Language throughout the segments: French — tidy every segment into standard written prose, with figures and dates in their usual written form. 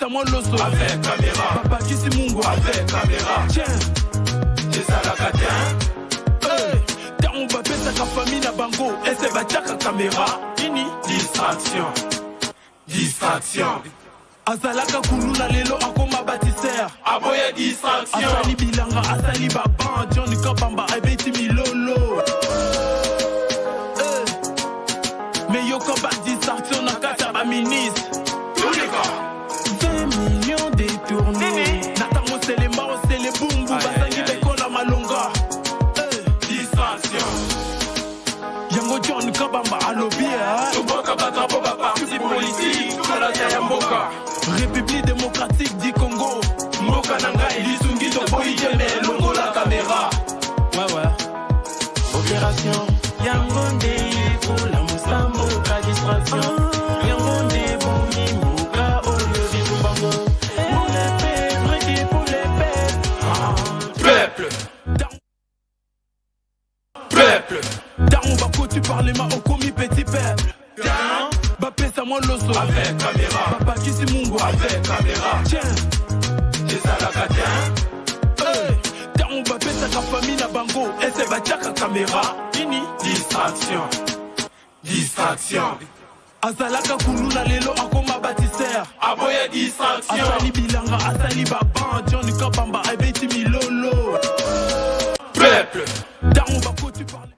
pesa moi loso avec caméra. Papa Kisi Mungo avec caméra. Tiens des alakatins. Tant va pesa ka famille na bango. Et c'est bataka caméra. Ini distraction. Distraction. Azalaka kuluna lelo akoma bâtisseur. Aboya distraction. Asali bilanga, asali baban. Johnny Kabamba, ebeti milolo. Mais yo koba distraction na kata ba ministre. Tous les gars. 20 millions détournés. Natango c'est les morts, c'est les boum boum. Basangi beko na malonga. Distraction. Yango Johnny Kabamba alobi. Toboka batrapo ba parti politique. Tola ya mboka. République démocratique du Congo. Moka Nanga et Lisungi Toboyi Jeme Longo la caméra. Ouais. Opération Yangonde pour la Moussambo, la distraction. Yangonde pour Mimouka, Olio Biboubango. Pour les peuples, pour les peuples. Peuple. Daron Bako, tu parles ma au commis petit peuple. Bapé ça moi loso avec caméra. Papa Kisi Mungo avec caméra. Tiens des alakatins. Daron Bapé ça ka famille na bango. Et c'est bataka caméra. Ini distraction. Distraction. Azalaka kuluna lelo akoma bâtisseur. Aboya distraction. Asali bilanga, asali baban. Johnny Kabamba, ebeti milolo. Peuple. Daron Bako, tu parles.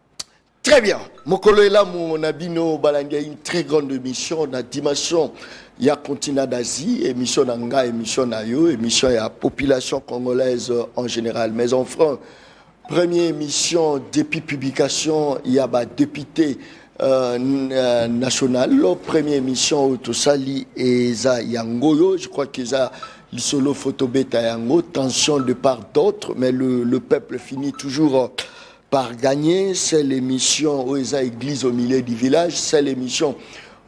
Très bien. Mokolo est là, mon abino Balandia, une très grande émission, la dimension, il y a continent d'Asie, émission d'Anga, émission d'Ayo, émission il y a population congolaise en général. Mais en France, première émission depuis publication, il y a député national, première émission au Tosali et ça Yangoyo, je crois que ça le solo photo bêta Yango, tension de part d'autres, mais le peuple finit toujours par gagner. C'est l'émission où ils ont église au milieu du village, c'est l'émission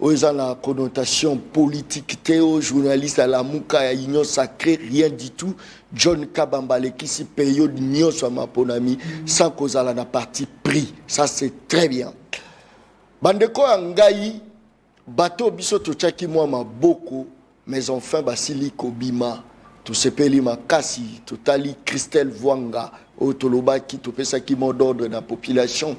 où ils ont la connotation politique, théo, journaliste à la mouka, à union sacrée, rien du tout. John Kabambale qui s'y paye union sur ma ponami, sans cause à la partie pris. Ça c'est très bien. Bandeko Angaï, bateau biso tochaki moi ma beaucoup, mais enfin basili kobima, tout se peli ma kasi, totali Christelle Vwanga, Otoloba qui tout ça qui mot d'ordre dans la population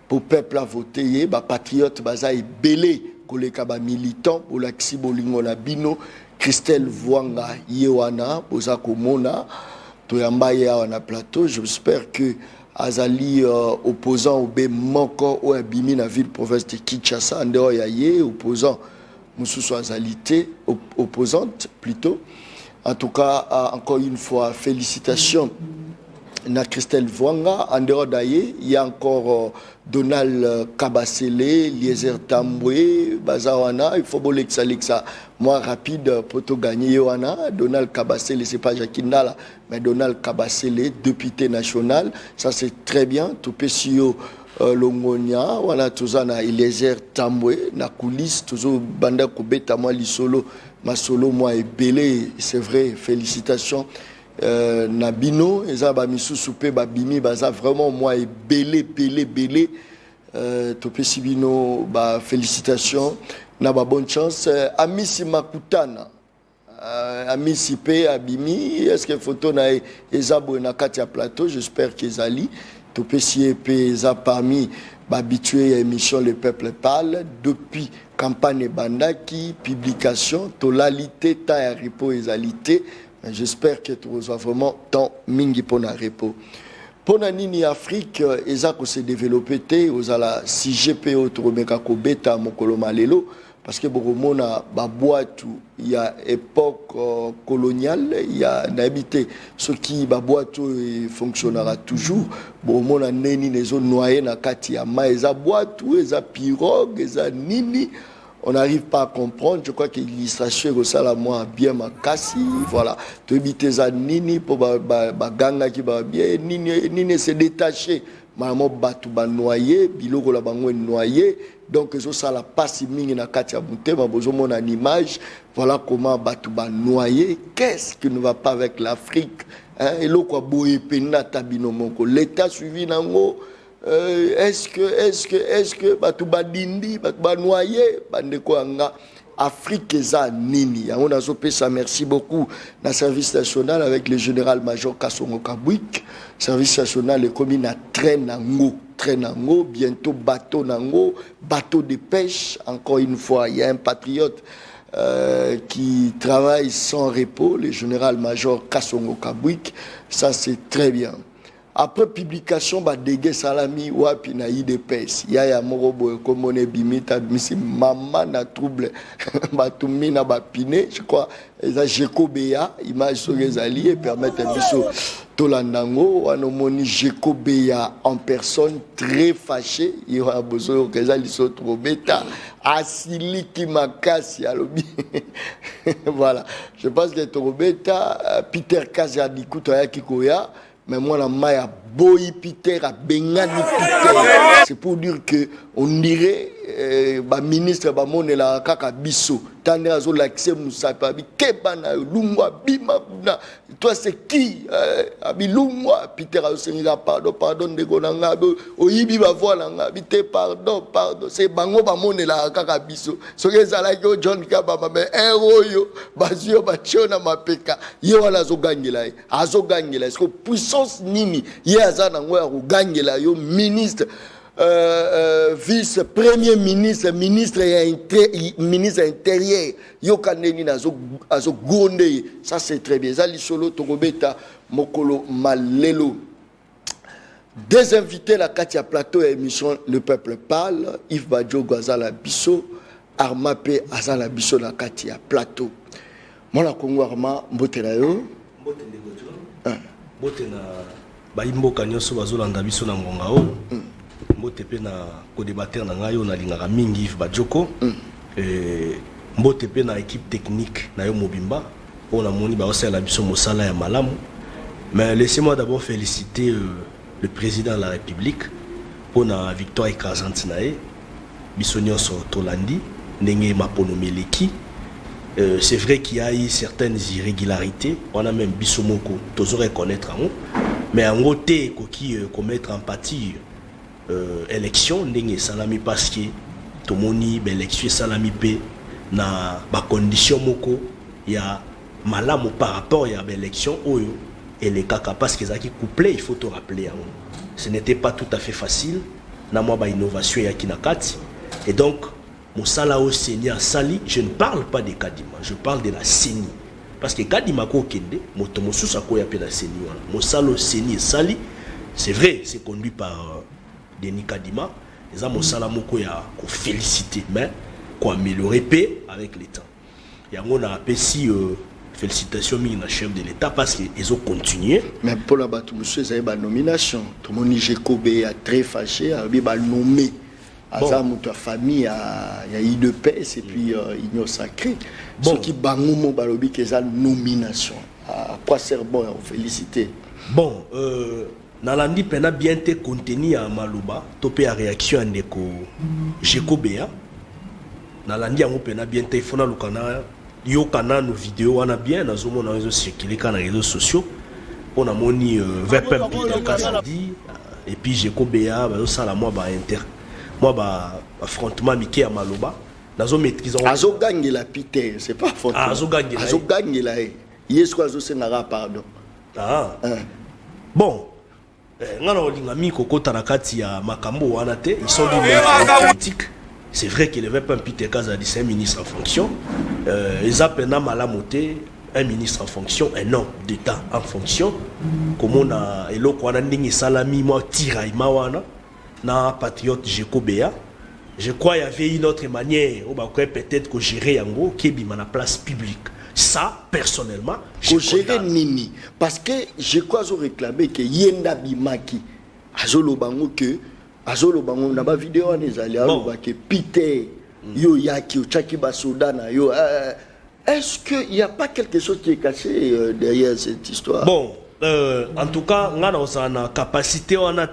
pour peuple à voter, ba patriote baza et belé koleka ba militant pour l'axi bolingo na bino Christelle Vwanga yewana boza komona to yamba ya na plateau. J'espère que azali opposant au B moko au abimi na ville province de Kinshasa ndeo ya ye opposant mususu azalité opposante plutôt. En tout cas encore une fois félicitations na Christelle Vwanga. En dehors d'ailleurs, il y a encore Donald Kabasele, Eliezer Tambwe, Bazawana. Il faut que moi rapide pour tout gagner. Donald Kabasele, c'est pas Jacques Nala, mais Donald Kabasele, député national. Ça c'est très bien. Tout Pessio Longonia, voilà tout ça na Eliezer Tambwe, na coulisse, toujours Banda Koubeta, moi li solo, ma solo moi est belé, c'est vrai. Félicitations. Nabino, ezaba misusu pe babimi baza vraiment moi et belé topé sibino ba félicitations na ba bonne chance Amisi Makutana Amisi pe abimi est-ce que photo na ezabo na kati ya plateau, j'espère qu'ils ali topé si pe za parmi habitué à émission Le Peuple Parle depuis campagne bandaki publication tolalité ta ya repo ezalité. J'espère que tu reçois vraiment tant mingi pour na repo. Pour na nini Afrique, ezako se développer aux ala 6GP autromeka ko beta mokolo malelo parce que boromona ba boîte il y a époque coloniale, il y a n'habité ce qui ba boîte fonctionnera toujours. Boromona neni nezo noyer na kati ya ma eza boîte ou eza pirogue, eza nini. On n'arrive pas à comprendre. Je crois que l'illustration est ça la moi bien ma cassi. Voilà. Tu habites ça nini pour baganga qui va bien. Nini s'est détaché. Maman batu ba noyé. Biloko la bango noyé. Donc ça la passe mingi na katia bouté. Ma besoin mon image. Voilà comment batu ba noyé. Qu'est-ce qui ne va pas avec l'Afrique? Et l'eau quoi boye pena tabino monko. L'État suivi nango. Est-ce que Batouba Dindi, Batouba Noyé, Bandeko Anga, Afrique eza nini. On a zopé ça, merci beaucoup. Dans le service national avec le général-major Kasongo Kabwik, service national est comme une traîne Nango, bientôt bateau Nango, bateau de pêche. Encore une fois, il y a un patriote qui travaille sans repos, le général-major Kasongo Kabwik. Ça, c'est très bien. Après publication, Dégué Salami, Wapi na IDPS. Yaya Morobo, comme on est bimita, maman na trouble, Batoumi na bapine, je crois, Jeko Beya, image sur les alliés, permettent un biseau Tolandango, on a moni Jeko Beya en personne, très fâché, il y a besoin que ça soit trop bêta, Asili Kimakasi, alobi. Voilà, je pense que trop bêta, Peter Kazi a dit, Koutoya Kikoya. Mais moi, la maille boy Peter, a bengani Peter. C'est pour dire que on dirait, ministre, mon la kaka biso. Tane azo l'accès Moussa Pabi, Kebana, Lumwa, Bima, toi c'est qui? Abi Lumwa, Peter a aussi pardon, de Gonanga, Oyibi va voir l'anga, pardon. C'est Bango, mon la kaka biso. Ce que ça là, John Kabama, mais héros, yo, Bazio, Bachona, ma peka, yo, azo gangela, est-ce que puissance nini, Yazana, ou gangela, yo, ministre, vice-premier ministre, ministre intérieur, Yokaneni azo gonde, ça c'est très bien. Zali solo Togobeta Mokolo Malelo. Des invités la Katia Plateau et émission Le Peuple Parle, Yves Badjo Gazala Bisso, Armapé Azala Bisso la Katia Plateau. Mona Kongo Arma Mbotena yo. Mbotena Baimboka Nyoso Bazolanda Bisso na Ngonga o. Mbote pe na co-débatteur na ngayo na lingaka mingi Yves Badjoko. Mbote pe na équipe technique na yo Mobimba. On a moni ba osala biso mosala ya malamu. Mais laissez-moi d'abord féliciter le président de la République pour la victoire écrasante nae. Biso nyonso tolandi ndenge maponomeleki. C'est vrai qu'il y a eu certaines irrégularités. On a même biso moko tozo reconnaître en mais en côté qui commettre en pâture élection ndenge salami parce que tomoni élection salami pe na ba condition moko ya malamu par rapport à l'élection oyo et les kaka parce que zaki couplé il faut te rappeler ce n'était pas tout à fait facile na moi ba innovation ya kinakati et donc mosala au Seigneur sali je ne parle pas de Kadima je parle de la CENI parce que Kadima ko kende moto mosusa ko ya pe la CENI wana mosala au Seigneur sali c'est vrai c'est conduit par Denis Kadima, les hommes au salamoko ya ko féliciter mais ko améliorer paix avec l'État. Et on a apprécié félicitations mis na chef de l'État parce qu'ils ont continué. Mais pour la bateau monsieur ça ba nomination. Tout le monde Jekobe a très fâché, a ba nommé Azam toute famille il y a eu de paix et puis union sacrée. Ce qui bangomo balobi que ça nomination. À quoi sert bon féliciter. Bon Nalandi pena bien te contenu à Maluba, topé à réaction ndeko Jekobea. Nalandi yango pena bien te fona lukana yo kana no vidéo wana bien nazomo na réseaux circuler kana réseaux sociaux. On a moni VPM Kazadi et puis Jekobea ba sala moi affrontement Mickey à Maluba. Nazo maîtriser azo gagner la Peter, c'est pas affrontement. Azo gagner la. Yesko azo senara pardon. Bon ils sont d'une politique. C'est vrai qu'il avait pas un Peter Kazadi, c'est un ministre en fonction. Ils appellent Malamoté un ministre en fonction, un homme d'État en fonction. Comme on a salami moi tiraïma wana na patriote Jekobea. Je crois qu'il y avait une autre manière, peut-être que gérer yango qui est à la place publique. Ça, personnellement, je gérer nini parce que je crois réclamer que Yenda Bimaki Azolo Bango que Azolo Bango na ba vidéo on est allé que Peter yo yaki chaki basodana yo est-ce que il y a pas quelque chose qui est caché derrière cette histoire? Bon, en tout cas, on a une capacité on a à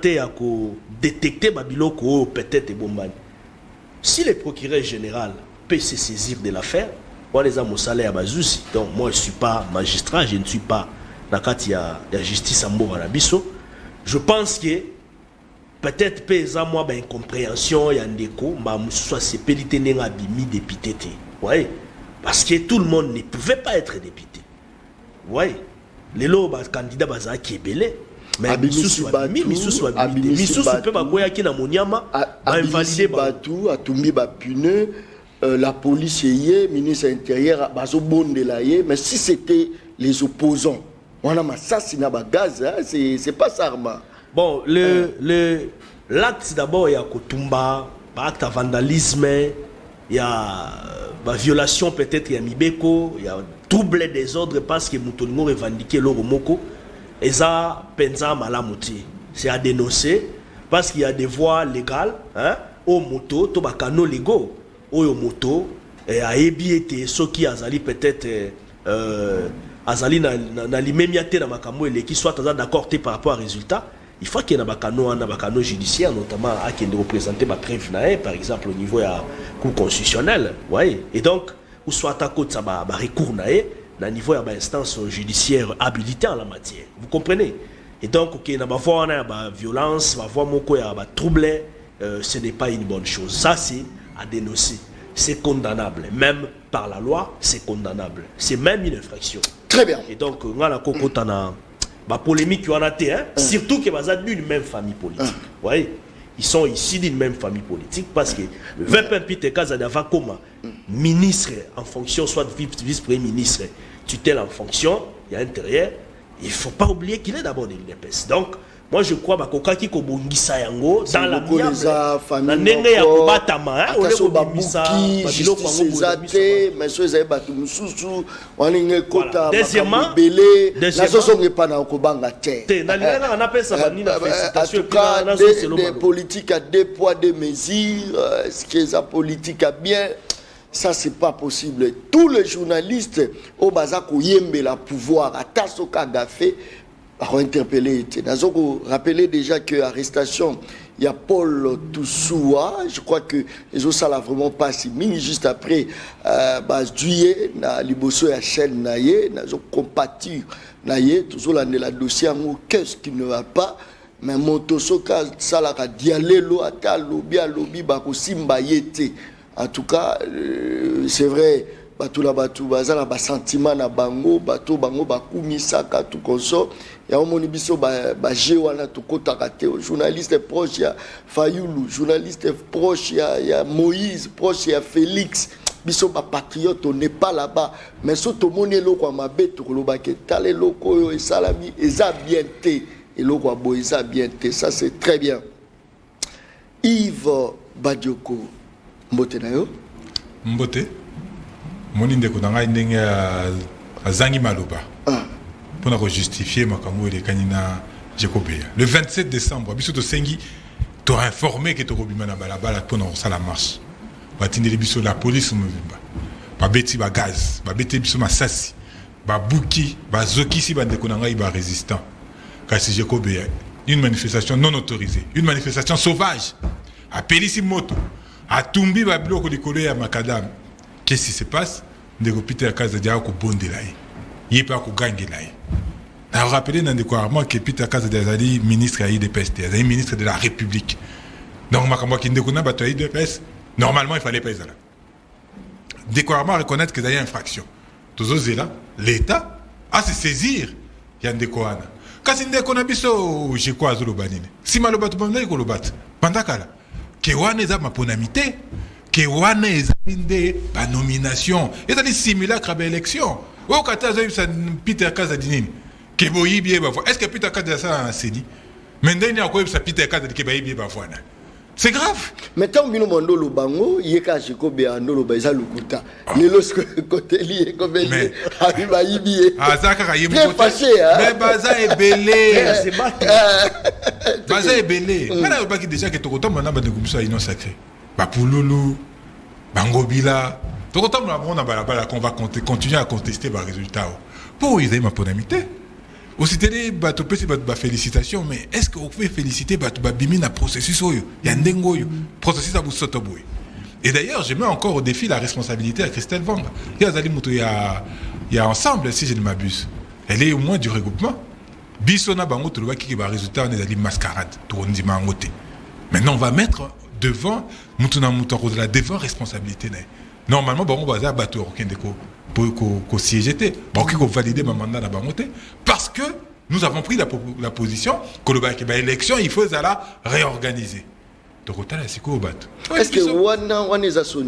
détecter babiloko peut-être bombani. Si le procureur général peut se saisir de l'affaire les hommes au salaire à Bazouzi. Donc moi je ne suis pas magistrat, je ne suis pas dans la justice à Mbora-Bisso. Je pense que peut-être que moi une incompréhension il y a un déco, mais soit c'est pédité n'enga bimi député. Ouais. Parce que tout le monde ne pouvait pas être député. Oui. Les lots, candidats qui est belé. Mais Misusu peut pas quoi qui na monyama va invalider Batou a tombé ba pune la police est ministre intérieur bazo bonde la mais si c'était les opposants on a assassiné ba gaz c'est pas ça arma. Bon l'acte d'abord il y a Kotumba, acte de vandalisme, il y a violation peut-être il y a Mibeko, il y a trouble des ordres parce que Moutonimo revendiqué l'Oromoko. Et ça, pensa malamuti. C'est à dénoncer parce qu'il y a des voies légales, hein, aux motos, aux canaux légaux, aux motos, et à ébiété, ceux qui azali peut-être azali na limemiate na makambo et qui soit d'accord par rapport au résultat. Il faut qu'il y ait un canaux judiciaire, notamment à qui est représenté par preuve, par exemple au niveau de la Cour constitutionnelle. Ouais. Et donc, ou soit à côté de ça, recours au niveau de l'instance judiciaire habilitée en la matière. Vous comprenez? Et donc, il y a une violence, un trouble, ce n'est pas une bonne chose. Ça, c'est à dénoncer. C'est condamnable. Même par la loi, c'est condamnable. C'est même une infraction. Très bien. Et donc, on a la polémique qui en a été, hein? Surtout qu'ils sont d'une même famille politique. Ouais. Ils sont ici d'une même famille politique parce que le Peter Kazadava comme ministre en fonction, soit vice-premier ministre, tutelle en fonction, il y a intérieur, il ne faut pas oublier qu'il est d'abord de l'UDPS. Donc, moi je crois que Kokaki Kobongisa Yango dans la famille, des politiques à deux poids, deux mesures, ce qui est politique à bien. Ça, c'est pas possible. Tous les journalistes au Bazako Yembe la pouvoir à Tassoka Gafé ont interpellé. Nous rappelé déjà que l'arrestation, il y a Paul Toussoua, je crois que les autres ça l'a vraiment pas si mis juste après juillet na liboso ya chaîne naie, nous compatir naie, toujours là la dossier qu'est-ce qui ne va pas. Mais Montosoka ça la dialelo ata lobby ba ko simba yete. En tout cas, c'est vrai, batou baza na ba sentiment na bango, bato bango ba kumisaka tout konso. Ya omoni biso ba jewana to kotaka te journaliste proche ya Fayulu, journaliste proche ya Moïse, proche ya Félix. Biso ba patriote on n'est pas là-bas, mais soto moni loko mabe to loba ke tale loko yo esalami eza bien te et loko abo eza bien te, ça c'est très bien. Yves Badioko Mbote na yo Mbote moni ndeko na ngai ndenge azangi maloba pour na justifier makambo ele kanina Jekobea le 27 décembre biso to sengi to informé que to robima na balabala pour na sala marche batindeli biso la police mobimba ba beti ba gaz ba beti biso masasi ba buki ba zokisi ba ndeko na ngai ba résistant kasi Jekobea une manifestation non autorisée, une manifestation sauvage à Pélisimoto à Tumbi Babiloko likolo ya makadam. Qu'est-ce qui se passe? Ndeko Peter Kazadia ko bondelaye. Yepa ko gangelaye. Na rappelé dans des courants que Peter Kazadia est ministre à IDPS, est ministre de la République. Donc makambo ki ndeko na bato IDPS, normalement il fallait pas ça là. Des courants reconnaître que il y a infraction. Tozo zela, l'État a se saisir ya ndeko ana. Kasi ndeko na biso je quoi azolo banine. Si malobato bamna ko lobat. Pandakala. Que wana eza maponamité, que wana eza inde ba nomination, eza ni simulacre à élection. O kata zo sa Peter Kazadinini. Que boyibi ba est-ce que Peter Kazadinini a cédé? Mendeni a ko sa Peter Kazadinini ke boyibi ba fwana. C'est grave. Mais tant que nous mandons le bango, il y a qu'à Jekobea no le baisa lukuta. Les lorsque côté lié comme il est, arrive à Ibi. Ah ça ka yemu très fâché hein. Mais baza est belé. Baza est belé. Kana ba ki déjà que tokota mana ba de gumso ino sacré. Ba pululu, bangobila. Tokota na bona balabala qu'on va continuer à contester ba résultat. Pour ils aient ma ponamité. Aussi télé bato pesi bato ba félicitations mais est-ce que vous pouvez féliciter bato ba bimi na processus oyo ya ndengo yo processus abu sotoboy. Et d'ailleurs je mets encore au défi la responsabilité à Christelle Vanga. Il y a ensemble si je ne m'abuse. Elle est au moins du regroupement. Bisona bango to ba ki ba résultat on est allé mascarade to ndima ngote. Maintenant on va mettre devant mutuna muto la devant responsabilité Normalement, on va battre pour siéger, pour valider ma mandat parce que nous avons pris la position que l'élection, il faut la réorganiser. Donc, c'est quoi au battre? Est-ce que on est à son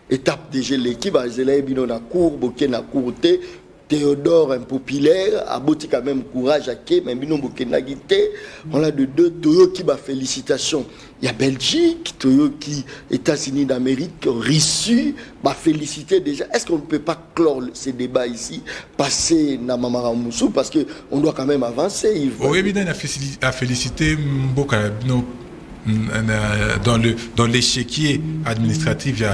étape déjà l'équipe a zélé bino na cour boké na courté Théodore impopulaire a boti quand même courage à qui mais bino boké na guité on a de deux Toyo qui va félicitations il y a Belgique Toyo qui États-Unis d'Amérique Russie va féliciter déjà. Est-ce qu'on ne peut pas clore ces débats ici passer na Mamara Moussou parce que on doit quand même avancer. Oui évidemment à féliciter Mboka bino dans l'échiquier administratif il y a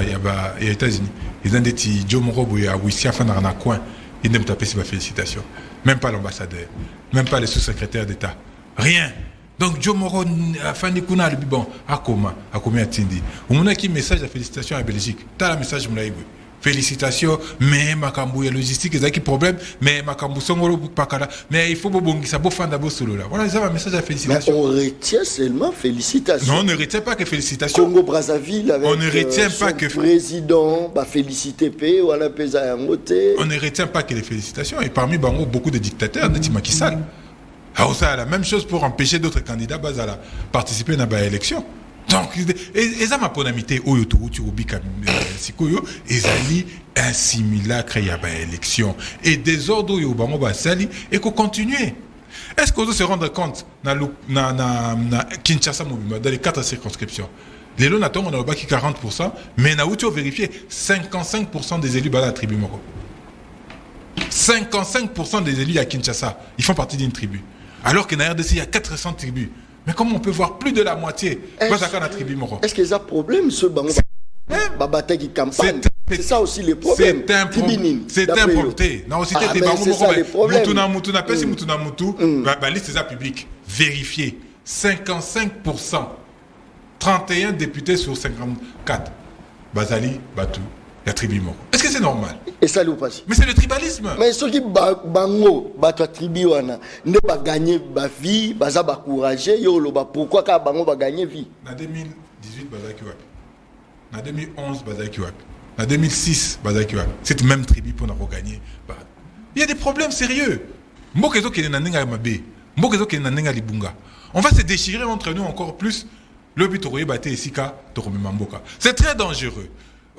les États-Unis. Ils ont dit Joe Morobo et Awissia Fanarana coin. Ils n'aiment taper sur ma félicitation. Même pas l'ambassadeur, même pas le sous-secrétaire d'État. Rien. Donc Joe Moro Fanny Kuna le bon à combien Tindi. On a qui message de félicitations à Belgique. T'as le message mon félicitations, mais Makambu et logistique, ils ont qui problème, mais Makambu Songolo Pakala, mais il faut bongi ça bofan d'abord solo là. Voilà, ils ont un message de félicitations. Mais on retient seulement félicitations. Non, on ne retient pas que félicitations. Congo Brazzaville avec on ne retient pas que président va féliciter P ou à la pesa on ne retient pas que les félicitations et parmi Bango beaucoup de dictateurs de Macky Sall. Alors ça la même chose pour empêcher d'autres candidats à la participer à l'élection. Donc, ils ont ma ponamité au YouTube, ils ont un simulacre à l'élection. Et des ordres au Bango Sali et qu'on continue. Est-ce qu'on doit se rendre compte dans Kinshasa, dans les 4 circonscriptions? Les lots n'attendent, on a 40%, mais on a vérifié 55% des élus à la tribu Moko. 55% des élus à Kinshasa, ils font partie d'une tribu. Alors qu'en RDC, il y a 400 tribus. Mais comment on peut voir plus de la moitié? Est-ce qu'il y a un problème ce bango bataille qui campagne? C'est ça aussi le problème. C'est importé. Non, aussi c'est ça le problème. Mutuna pesi mutuna mutu, la liste est publique. Vérifiez. 55%. 31 députés sur 54. Bazali, Batu, il y a tribu mort. Est-ce que c'est normal? Et ça nous passe. Mais c'est le tribalisme. Mais ceux qui bango, Batu tribu wana, ne pas gagner ma vie, baza ba courager, yo lo ba pourquoi ka bango va gagner vie? En 2018 bazaki wapi. En 2011 bazaki wapi. En 2006 bazaki wapi. Cette même tribu pour nous gagner. Il y a des problèmes sérieux. Mbokezo qui est na nenga mabe. Mbokezo qui est na nenga libunga. On va se déchirer entre nous encore plus. Le but de battre ici ka Mamboka. C'est très dangereux.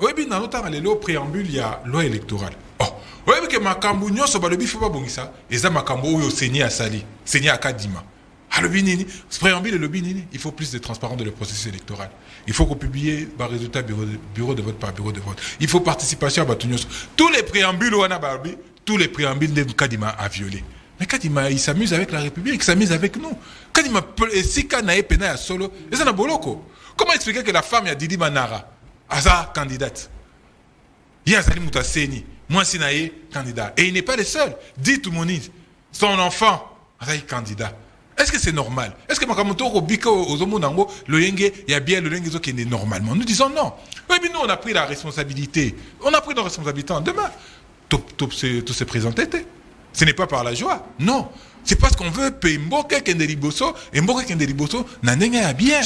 Oui, bien dans notre le préambule il y a loi électorale. Oh, oui que makambu nyoso ba le bifu ba bongisa, eza makambu oyo seni a sali, seni a kadima. Alors binini, ce préambule le binini, il faut plus de transparence de le processus électoral. Il faut qu'on publie par résultat bureau de vote par bureau de vote. Il faut participation à batunyoso. Tous les préambules wana barbi, tous les préambules de Kadima a violé. Mais Kadima, il s'amuse avec la République, il s'amuse avec nous. Kadima, si Kanae Pena solo, et ça n'a boloko. Comment expliquer que la femme y a Didi Manara, Aza candidate, Yazali Moutaseni, moi Sinaye candidat. Et il n'est pas le seul. Dit tout le monde, son enfant, Azaï candidat. Est-ce que c'est normal? Est-ce que Makamoto Robika aux Omonango, le Yenge, il y a bien le Yenge qui est normalement? Nous disons non. Oui, mais nous, on a pris la responsabilité. On a pris nos responsabilités en demain. Tout se présenter. Ce n'est pas par la joie. Non. C'est parce qu'on veut payer Mboka Kendeliboso et Mboka Kendeliboso n'a bien.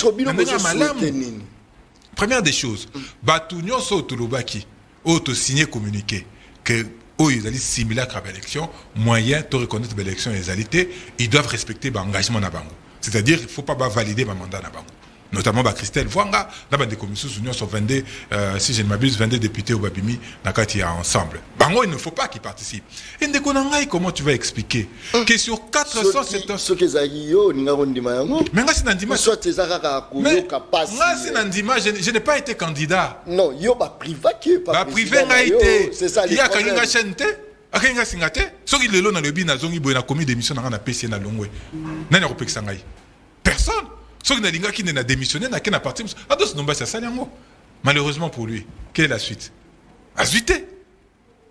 Première des choses, Batunyo Sotulobaki, auto signé communiqué que ils allaient simulacre à l'élection, moyen de reconnaître l'élection et les alité, ils doivent respecter l'engagement na bango. C'est-à-dire qu'il ne faut pas valider ma mandat na bango. Notamment Christelle Vwanga, dans des commissions union sur 22, si je ne m'abuse, 22 députés au Babimi, Nakati ensemble. Bango, il ne faut pas qu'ils participent. Et Ndekonangai, comment tu vas expliquer que sur 470... Ce que Zayo, Ningarondima, mais là, c'est Nandima. Je n'ai pas été candidat. Non, il y a pas privé qui est pas privé. C'est ça il y a Kalinga Chente, Kalinga Singate, ce qui est le long dans le bin, Zongi Boyna commis d'émission dans la PC na Longwe. Nani Ropek Sangai. Personne. Ceux qui n'a démissionné, n'a qu'un parti. Malheureusement pour lui, quelle est la suite? Azuité.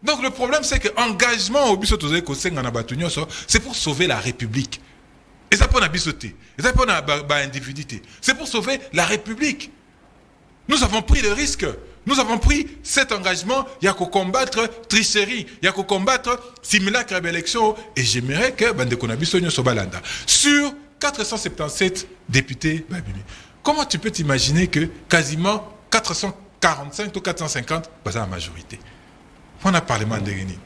Donc le problème, c'est que l'engagement au biso tozé ko senga na batunyo c'est pour sauver la République. Et ça peut bisoter. Et ça peut individualité. C'est pour sauver la République. Nous avons pris le risque. Nous avons pris cet engagement. Il y a qu'à combattre tricherie. Il y a qu'à combattre simulacre à l'élection. Et j'aimerais que Bandekonabisonyo Sobalanda. Sur 477 députés, comment tu peux t'imaginer que quasiment 445 ou 450, c'est la majorité. On a parlé de Ndegeni.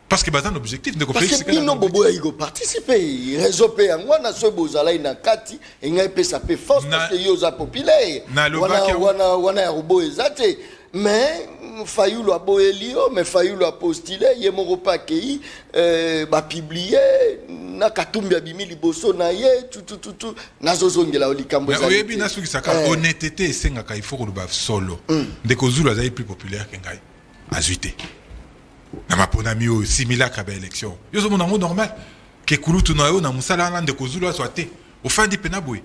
Parce que c'est un objectif. Parce que Bino Bobo a participé. Réseau Péangwa n'a pas besoin de kati et n'a pas sa force parce que yosa populaire. Wana robo ezate. Mais Fayulu a boelio, mais Fayulu a postulé, yemoro pa kei, ba publié, na katumbi abimi liboso na ye, tout, na zozongela olikambo za. Mais oyebi na suki saka honnêteté esengaka il faut que le baf solo. Ndeko Zulu azali plus populaire que ngai. Azuité. Na maponami o similaka ba élection. Yo zo monango normal. Ke kulutu na yo na musala na ndeko Zulu asoate. Au fin di penaboué.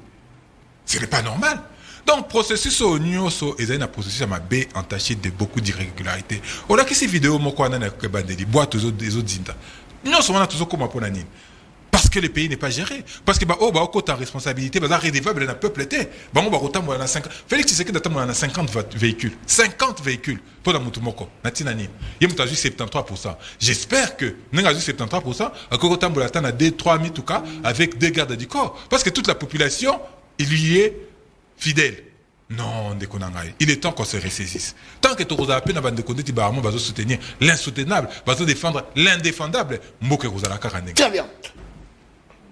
Ce n'est pas normal. Donc, processus au Nyoso est un processus à ma B entaché de beaucoup d'irrégularités. On a que ces vidéos, moi, on a des boîtes aux autres zinta. Nyoso, on a toujours comme un nid. Parce que le pays n'est pas géré. Parce que, oh, bah, ta responsabilité, bah, redevable, le peuple était. Bah, on va autant, on a 50. Félix, c'est que d'attendre, on a 50 véhicules. 50 véhicules. Pour la Moutoumoko. Natinani. Il y a juste 73%. J'espère que, nous avons juste 73%. Encore autant, on a 2-3 000 tout cas, avec des gardes du corps. Parce que toute la population, il y est fidèle. Non, il est temps qu'on se ressaisisse. Tant que tu as appelé à va soutenir l'insoutenable, va défendre l'indéfendable. Très bien.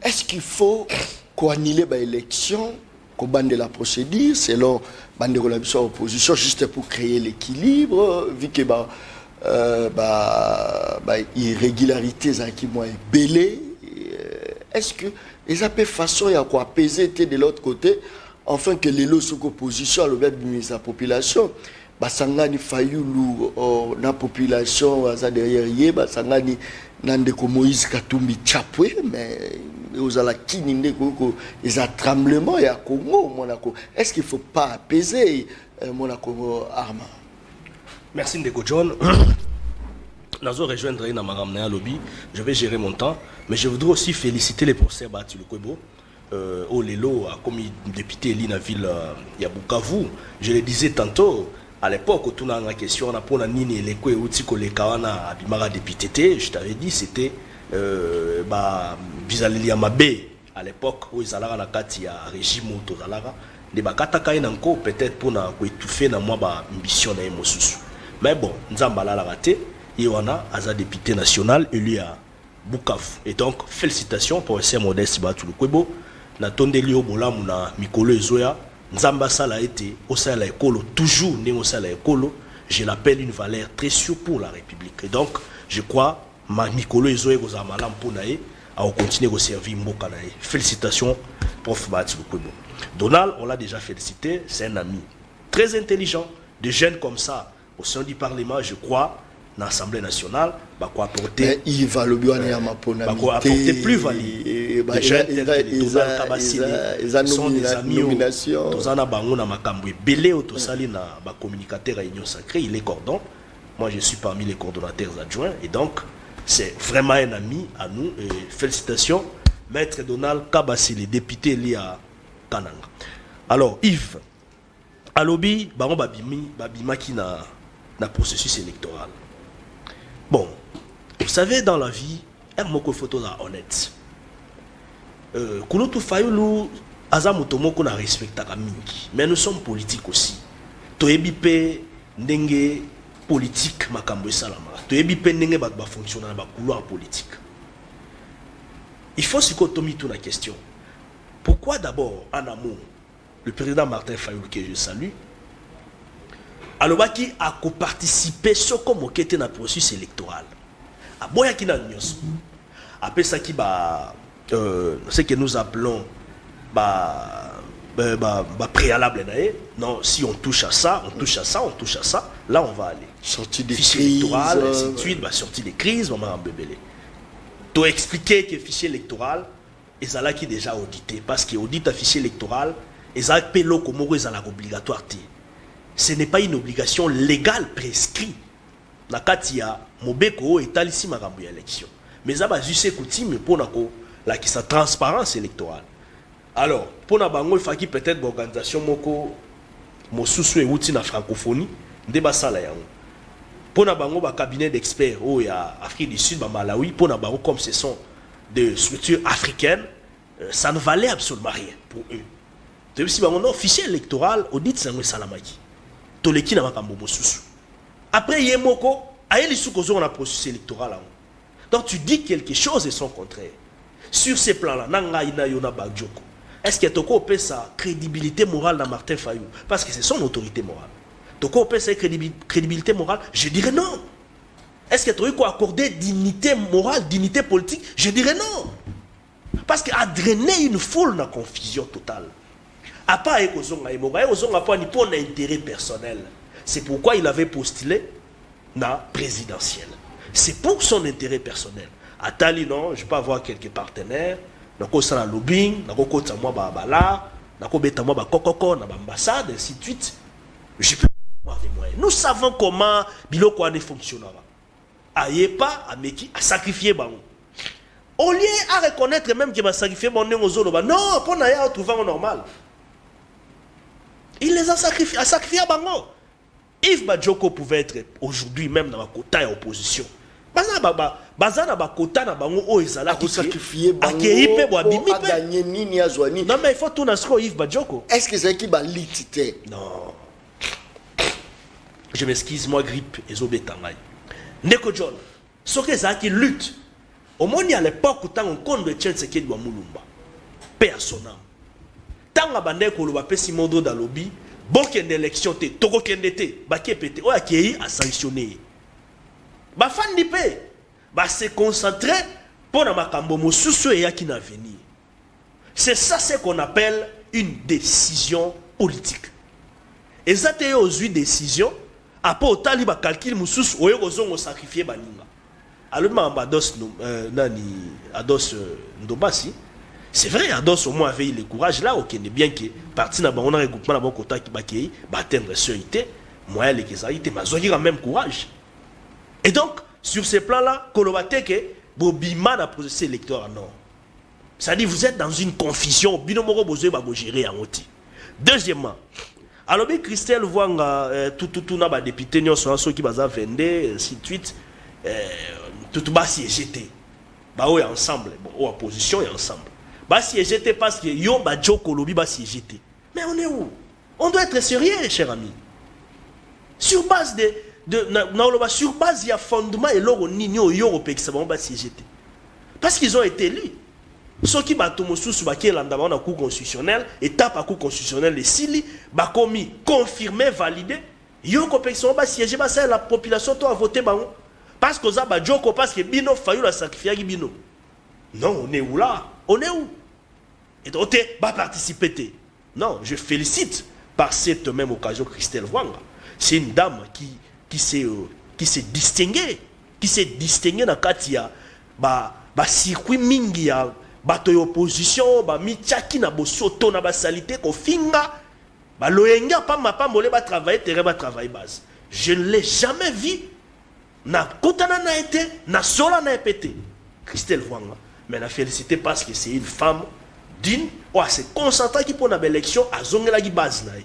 Est-ce qu'il faut qu'on annule l'élection, qu'on bande la procédure selon l'opposition, juste pour créer l'équilibre, vu que irrégularité qui m'ont belé. Est-ce que les appels façon à quoi apaiser de l'autre côté? Enfin que les lots sont opposition à l'objet de la population, Basangani Fayulu na population à derrière yé, Basangani Nandeko Moïse Katumbi Chapwe, mais aux alakini ndeko les tremblements et à Congo, Monaco. Est-ce qu'il ne faut pas apaiser Monaco Arma? Merci Ndeko John. Nazo rejoindre na maramna lobby, je vais gérer mon temps, mais je voudrais aussi féliciter les professeurs Bati Lukwebo. Olelo a commis député Lina ville Yabukavu. Je le disais tantôt, à l'époque où tu as une question, on a pour nini les kwe utiko les kawana abimara député, je t'avais dit c'était Bizaleli Yamabe à l'époque où ils allaient à la carte il y a régime où tout allaient les bakataka inanko peut-être pour na étouffer na moi ba ambition na emosusu. Mais bon, Nzambala la raté, et on a un député national élu à Bukavu. Et donc félicitations pour essayer Modeste Batu Lukwebo. Na tondeli obolamu na mikolo ezoya nzamba sala été au sein de l'école toujours né au sein de l'école, je l'appelle une valeur très sûre pour la République. Et donc je crois ma mikolo ezoya ko za malam ponae à continuer à servir mboka nae. Félicitations prof Bati Lukwebo. Donald, on l'a déjà félicité, c'est un ami très intelligent, de jeunes comme ça au sein du Parlement, je crois. L'Assemblée nationale va apporter il va le bien à ma apporter plus-value. Les jeunes tels que Donald Kabasile sont des amis. Tous en a bango na makambo belé autosali na ba communicateur à Union Sacrée, il est cordon. Moi je suis parmi les coordonnateurs adjoints et donc c'est vraiment un ami à nous et félicitations maître Donald Kabasile député lié à Kananga. Alors Yves Alobi bango babima qui na processus électoral. Bon, vous savez, dans la vie, il y a beaucoup de photos honnêtes. Kouloutou Fayulu, Azamutomoko na respecte mingi. Mais nous sommes politiques aussi. Toebipe ndenge politique makambo salama. Toebipe ndenge ba fonctionner ba couloir politique. Il faut se cotomi tout la question. Pourquoi d'abord en amont le président Martin Fayulu que je salue Alobaki a co-participé sur comme était dans le processus électoral. A boya ki na nyos. Après ça qui ce que nous appelons préalable non, si on touche à ça, on touche à ça, on touche à ça, là on va aller. Sortie des fichier crises, électoral, ainsi de suite, sortie des crises, on va en bébélé. Tu expliquer que le fichier électoral est là qui est déjà audité parce que audit un fichier électoral, ils appellent comme obligatoire. Ce n'est pas une obligation légale prescrite. La Katia, Mobeko est ici ma élection. Mais ça va juste coutume pour la qui sa transparence électorale. Alors, pour la bango, il faut qu'il peut-être l'organisation moko mosusu et outil na francophonie, débat ça là. Pour la bango, ba cabinet d'experts au ya Afrique du Sud, ba Malawi, pour la bango comme ce sont des structures africaines, ça ne valait absolument rien pour eux. Si on fichier électoral, audit c'est un salamaki. Toleki na makambo mosusu. Après yemoko, aye li soukozo on a processus électoral. Donc tu dis quelque chose et son contraire. Sur ces plans-là, nanga ina yona bagjoko. Est-ce que toko peut sa crédibilité morale dans Martin Fayou parce que c'est son autorité morale. Toko peut sa crédibilité morale, je dirais non. Est-ce que tu as accordé dignité morale, dignité politique? Je dirais non. Parce qu'il a drainé une foule dans la confusion totale. À part Ekozonga, il n'a pas d'intérêt personnel. C'est pourquoi il avait postulé dans la présidentielle. C'est pour son intérêt personnel. À Tali, non, je peux avoir quelques partenaires. Dans le lobbying, dans le babala, dans le kokoko, dans l'ambassade, ainsi de suite. Je peux avoir des moyens. Nous savons comment Biloko Ane fonctionnera. Ayepa, Ameki, a sacrifié Bango. Au lieu à reconnaître même qu'il va sacrifier Bango, non, pour n'aller trouver un normal. Il les a sacrifiés, à Bango. Yves Badjoko pouvait être aujourd'hui même dans la quota et opposition. Bazana ba quota na bango o ezala qui sacrifier bango a gagner nini azwani. Non mais il faut tout nasco Yves Badjoko. Est-ce que c'est qui ba litité? Non. Je m'excuse, moi grippe ezobetangai. Neko John, ce que ça qui lutte. Au moins à l'époque où on compte de Tchétséké de Mulumba. Paix à son âme. Tant que bande ko loba pesi mondo da lobby, bon qu'il y ait élection té, toko kendete, ba qui pété, o qui a sanctionné. Ba fan di paix, ba se concentrer pour na makambo mosusu et qui na venir. C'est ça ce qu'on appelle une décision politique. Et ça té aux décision, après au tali ba calcul mosusu o yozongo sacrifier baninga. Alors ma Ados nani Ados Ndobasi. C'est vrai, Ados au moins avait le courage là, ok, bien que parti na on a regroupement na bon côté qui bakei, atteindre sécurité, moi les kesaïté, mais ils ont même courage. Et donc sur ces plans-là, kolobate que bobima na processus électoral non. Ça dit vous êtes dans une confusion, binomoro besoin ba gérer en oti. Deuxièmement, alors bien Christelle Vwanga tout na ba député nyonso ceux qui baza vendre ainsi de suite tout bas siégeté. Ba o ensemble, bon opposition et ensemble. Bah si j'étais parce que yo ba Joko lobi ba si j'étais. Mais on est où? On doit être sérieux, cher ami. Sur base sur base il y a fondement et l'oro nino yo pe qui ça ba si j'étais. Parce qu'ils ont été élus. Ceux qui ba tomosusu ba ki landa ba na cour constitutionnelle, étape à cour constitutionnelle les sili ba commis confirmé validé yo ko pe qui ba siéger ba ça la population to a voté ba parce que ça ba Joko parce que bino faillu la sacrifier bino. Non, on est où là? On est où? Et donc, tu vas participer. Non, je félicite par cette même occasion Christelle Vwanga. C'est une dame qui s'est distinguée. Qui s'est distinguée dans Katia. Circuit mingi ya bato opposition, michaki na bosoto na salité ko finga. Loyenga pa mole ba travailler terrain ba travail base. Je ne l'ai jamais vu. Na kotana na été, na sola na pété. Christelle Vwanga. Mais la félicité parce que c'est une femme digne, ou assez concentrée qui pour une élection à zongela qui base naï.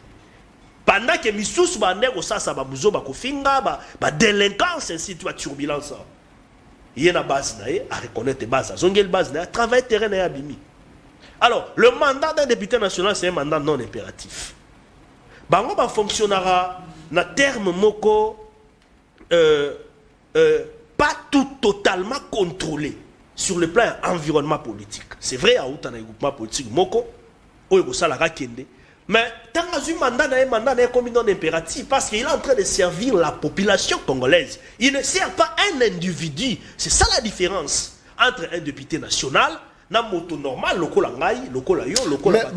Pendant que misous ba nego ça ba buzo ba kofinga ba délinquance ainsi tu as turbulence. Il y a une base naï à reconnaître base, zongel base naï, travail terrain naï abimi. Alors, le mandat d'un député national c'est un mandat non impératif. Bango ba fonctionnera na terme moko pas tout totalement contrôlé. Sur le plan environnement politique. C'est vrai, à un groupement politique, Moko, mais tant que mandat n'est comme non impératif, parce qu'il est en train de servir la population congolaise. Il ne sert pas un individu. C'est ça la différence entre un député national, na moto normal, lokola ngai, lokola yo, lokola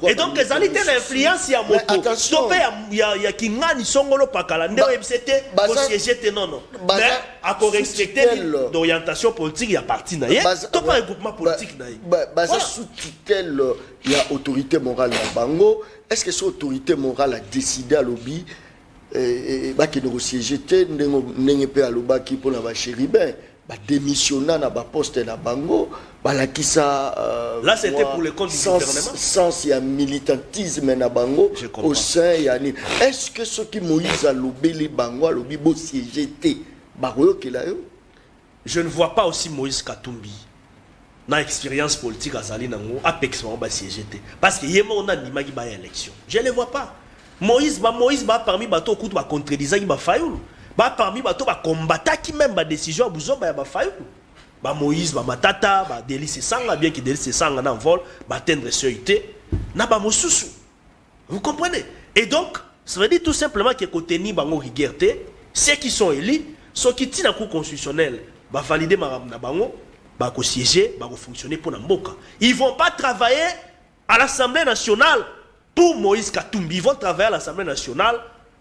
et donc les alités l'influence ya moto. Attention, il y a kingani songolo pakala ndeo MCT ko siéger non. Mais à respecter l'orientation politique ya parti na ye, to pas un groupement politique na ye. Basa sous tutelle il y a autorité morale na bango. Est-ce que cette autorité morale a décidé à lobby ba ki no siéger ndenge pe aloba ki pona ba chéribin ba démissionna na ba poste na bango. Là, c'était pour le compte du gouvernement. Sans il y a militantisme na bango au sein yani. Est-ce que ceux qui Moïse a lobé les bango a lobé bo siéger té baroyo que là? Je ne vois pas aussi Moïse Katumbi na expérience politique azali nango apex bango ba CGT parce que yemo on a nimaki ba élection je les vois pas Moïse ba parmi bato kutu ba contredisaki ba Fayulu ba parmi bato ba combataki même ba décision buzomba ya ba Fayulu ba Moïse ba Matata ba Délice Sanga bien que Délice Sanga na vol ba tendre seuité na ba mosusu vous comprenez et donc ça veut dire tout simplement que côté ni bango rigueuté ceux qui sont élus ceux qui tiennent la cour constitutionnelle ba valider na bango ba ko siéger ba ko fonctionner pour na mboka ils vont pas travailler à l'Assemblée nationale pour Moïse Katumbi ils vont travailler à l'Assemblée nationale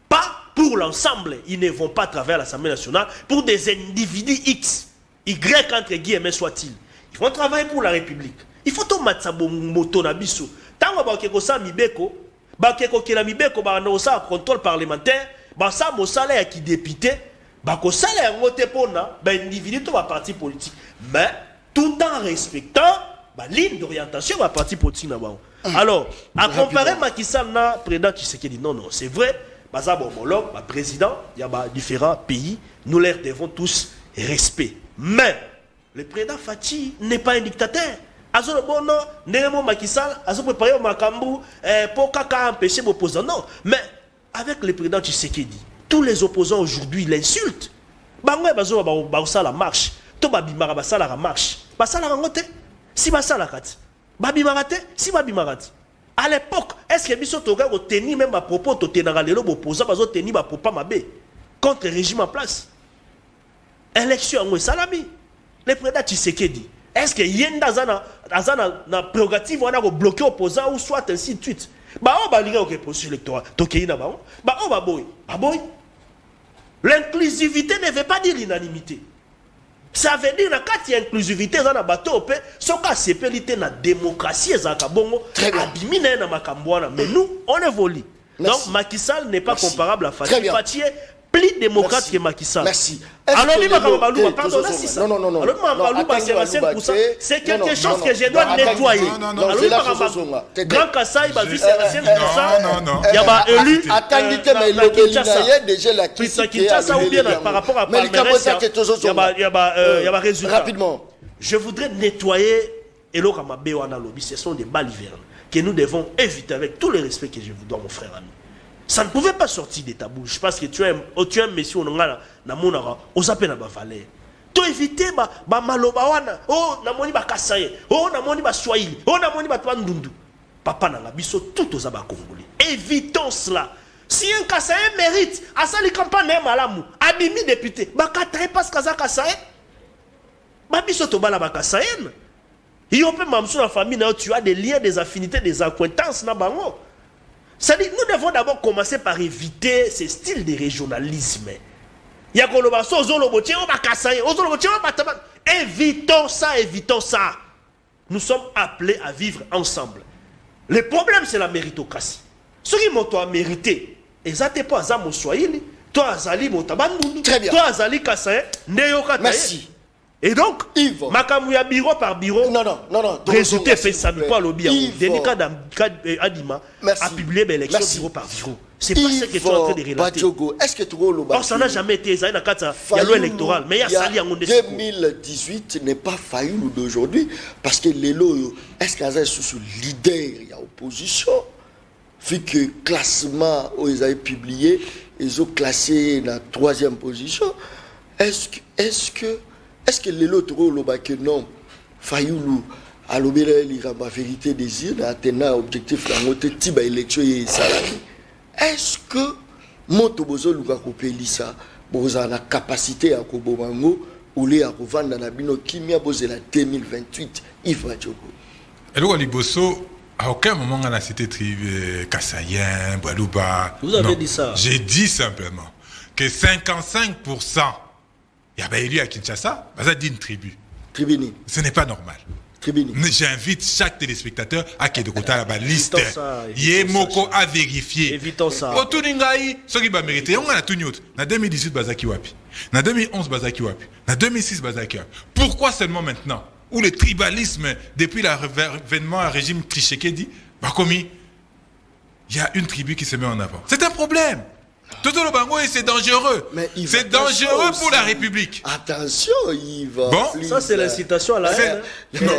pas pour l'ensemble ils ne vont pas travailler à l'Assemblée nationale pour des individus X Y entre guillemets soit-il ils vont travailler pour la République il faut to matsabo moto na biso tango ba ko sa mibeko ba ko kila mibeko ba no sa contrôle parlementaire ba sa mo salaire qui député ba ko salaire ngote pona ba individu to ba parti politique mais tout en respectant la ligne d'orientation de la parti politique. Alors, à comparer Macky Sall na président Tshisekedi, non, c'est vrai, Baza homologue, président, il y a différents pays, nous leur devons tous respect. Mais, le président Fachi n'est pas un dictateur. Azo le bon non, Némo Macky Sall, Azo préparé au Makambu, pour kaka empêcher l'opposant. Non, mais avec le président Tshisekedi, tous les opposants aujourd'hui l'insultent. Bangwe Bazo Baoussa la marche. Babimara basala la marche basala rangote si basala kati babimara te si babimara te à l'époque est-ce que biso toga ko tenir même à propos to tenara lelo opposant bazo tenir ba popa mabe contre le régime en place élection ngo salami le président Tshisekedi est-ce que yenda azana na prérogative wana ko bloquer opposant ou soit ainsi de suite ba o ba linga ko processus électoral to keina ba o ba boy l'inclusivité ne veut pas dire l'unanimité. Ça veut dire que la inclusivité dans la bateau, ce qui est la démocratie, mais nous, on évolue. Donc Macky Sall n'est pas comparable à Fachi. Fachi est plus démocrate que Macky Sall. Merci. Alors, pardon, là, c'est ça. Non. C'est quelque chose que je dois nettoyer. Alors, Grand Kassai, vice-président, il y a élu. Kinshasa ou bien par rapport à Palmeiras, il y a résultat. Rapidement. Je voudrais nettoyer Elo Kamabe Wana Lobby. Ce sont des balivernes que nous devons éviter avec tout le respect que je vous dois, mon frère ami. Ça ne pouvait pas sortir de ta bouche parce que tu es un monsieur na monara ozape na ba valeur. To éviter ba maloba wana. Oh namoni ba kasaye. Oh namoni ba swahili. Oh namoni ba twandundu. Papa na biso tout aux aba congolais. Évitons cela. Si un kasaye mérite, à ça les campagnes malamu, abimi député, ba kataye parce kaza kasaye. Ba biso to bala ba kasaye. Il y a peu même sur la famille tu as des liens, des affinités, des acquaintances na bango. C'est-à-dire, nous devons d'abord commencer par éviter ce style de régionalisme. Évitons ça. Nous sommes appelés à vivre ensemble. Le problème, c'est la méritocratie. Ceux qui m'ont mérité, exactement pas à Swahili, toi, Azali, très bien. Toi, Azali, Kassaye, merci. Et donc, Makamouya bureau par bureau, résultat fait ça pas lobby. Denika Adima a publié l'élection bureau par bureau. C'est pas ce que tu es en train de relater. Est-ce que tu as or, ça n'a jamais été ça. Il y a loi électorale, mais il y a sali en 2018 n'est pas Fayulu d'aujourd'hui parce que les lots, est-ce qu'il y a sous leader, il y a opposition. Vu que classement, ils avaient publié, ils ont classé dans la 3e position. Est-ce que les autres que non, Fayulu, à l'obérer la vérité désir, atteindre objectif la montée de l'élection et salami. Est-ce que Montobozo Luka Kopelisa, Boza la capacité à Kobomango, ou les à revendre dans la bino Kimia Bozela 2028, Yves Madjogo? Et là, Liboso, à aucun moment on a cité tribu Kassayen, Boalouba. Vous avez dit ça? J'ai dit simplement que 55%. Il y a élu à Kinshasa, ça dit une tribu. Tribuni. Ce n'est pas normal. Tribuni. J'invite chaque téléspectateur à qui de côté la liste. Yemoko à vérifier. Évitons ça. Autour d'Ingaï, ce qui va mériter, on a tout autre. En 2018, Bazaki Wapi. En 2011, Bazaki Wapi. En 2006, Bazaki Wapi. Pourquoi seulement maintenant, où le tribalisme, depuis l'avènement à régime Tshisekedi, bah comme il y a une tribu qui se met en avant. C'est un problème. Toto Lobango, et c'est dangereux. C'est dangereux pour la République. Attention, Yves. Bon, ça c'est l'incitation à la haine. Non,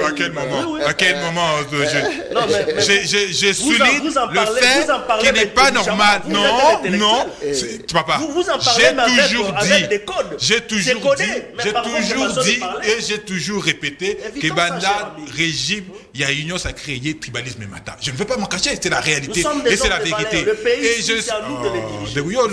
à quel moment? À quel moment je souligne le fait qu'il n'est pas normal. Non, papa. J'ai toujours dit et j'ai toujours répété que Banda régime, il y a union sacrée, il y a tribalisme et matin. Je ne veux pas m'en cacher, c'est la réalité et c'est la vérité. Et je au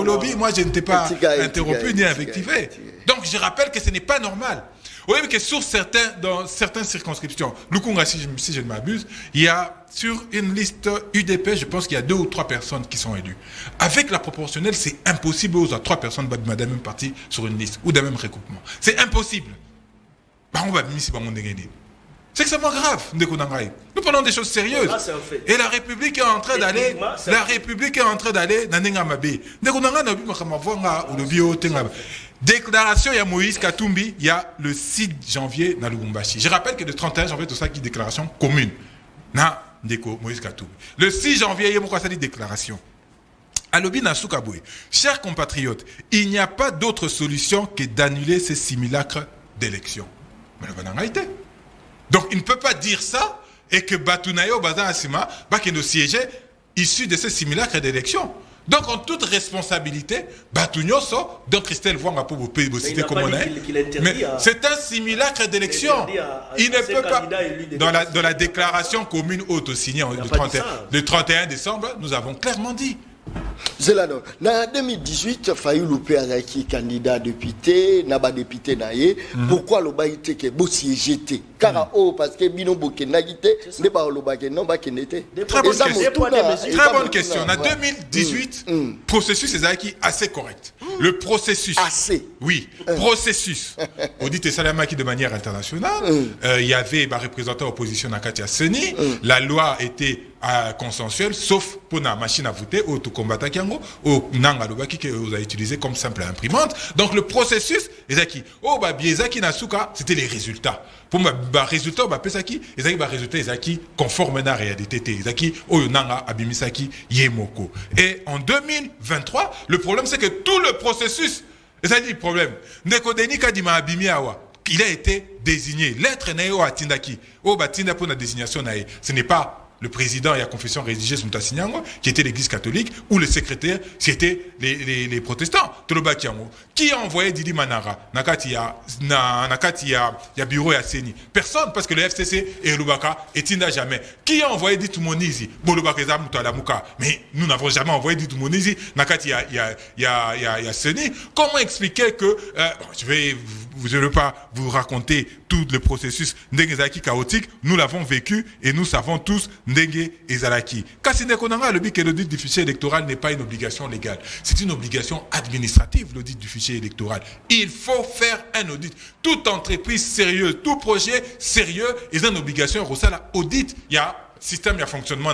lobby, moi je ne t'ai pas interrompu ni invectivé. Donc je rappelle que ce n'est pas normal. Oui, mais que dans certaines circonscriptions, Lukunga, si je ne m'abuse, il y a sur une liste UDP, je pense qu'il y a 2 ou 3 personnes qui sont élues. Avec la proportionnelle, c'est impossible aux 3 personnes de la même partie sur une liste ou d'un même recoupement. C'est impossible. On va c'est extrêmement grave. Nous prenons des choses sérieuses. Et la République est en train d'aller. Déclaration, il y a Moïse Katumbi, il y a le 6 janvier dans Lubumbashi. Je rappelle que le 31 janvier, tout ça qui est déclaration commune. Moïse Katumbi. Le 6 janvier, il y a une déclaration. Alobi Nasukaboué. Chers compatriotes, il n'y a pas d'autre solution que d'annuler ces simulacres d'élection. Mais le banana a été. Donc, il ne peut pas dire ça et que Batunayo Bazan Asima va qu'il nous siégeait issu de ces simulacres d'élection. Donc, en toute responsabilité, Batunyoso, donc Christelle Wanga pour vous citer comme on est. Mais c'est un simulacre d'élection. Il ne peut pas. Dans la déclaration commune auto-signée le 31 décembre, nous avons clairement dit. Zelano, en 2018, Fayou Loupé a été candidat député, n'a pas député naïe. Pourquoi le baïté que bossier jeté? Car parce que Bino Boké naïté, n'est pas le baké, non baké n'était. Très bonne question. En 2018, processus est assez correct. Le processus. Assez. Oui, processus. Audit et Salamaki de manière internationale. Il y avait un représentant opposition à Katia Seni. La loi était consensuelle, sauf pour la machine à voter, au tout combattant Kiango, au Nanga Lobaki que vous avez utilisé comme simple imprimante. Donc le processus, c'était les résultats. Pour les résultats, résultats conformes à la réalité. Et en 2023, le problème c'est que tout le processus, c'est-à-dire le problème, il a été désigné. Lettre Nayo Atindaki, Batinda pour la désignation Naé. Ce n'est pas le président et la confession religieuse Moutasinyango, qui était l'église catholique, ou le secrétaire, c'était les protestants. Qui a envoyé Didi Manara? Nakati ya bureau ya Seni. Personne, parce que le FCC et Lubaka étinda jamais. Qui a envoyé Didi Tumonizi? Mais nous n'avons jamais envoyé Didi Tumonizi. Nakati ya Seni. Comment expliquer que, je ne vais pas vous raconter tout le processus Ndengezaki chaotique, nous l'avons vécu et nous savons tous Ndenge Ezalaki. Kassine Konanga, le but que l'audit du fichier électoral n'est pas une obligation légale, c'est une obligation administrative, l'audit du fichier électoral. Il faut faire un audit. Toute entreprise sérieuse, tout projet sérieux est une obligation. Audit, il y a système, il y a fonctionnement.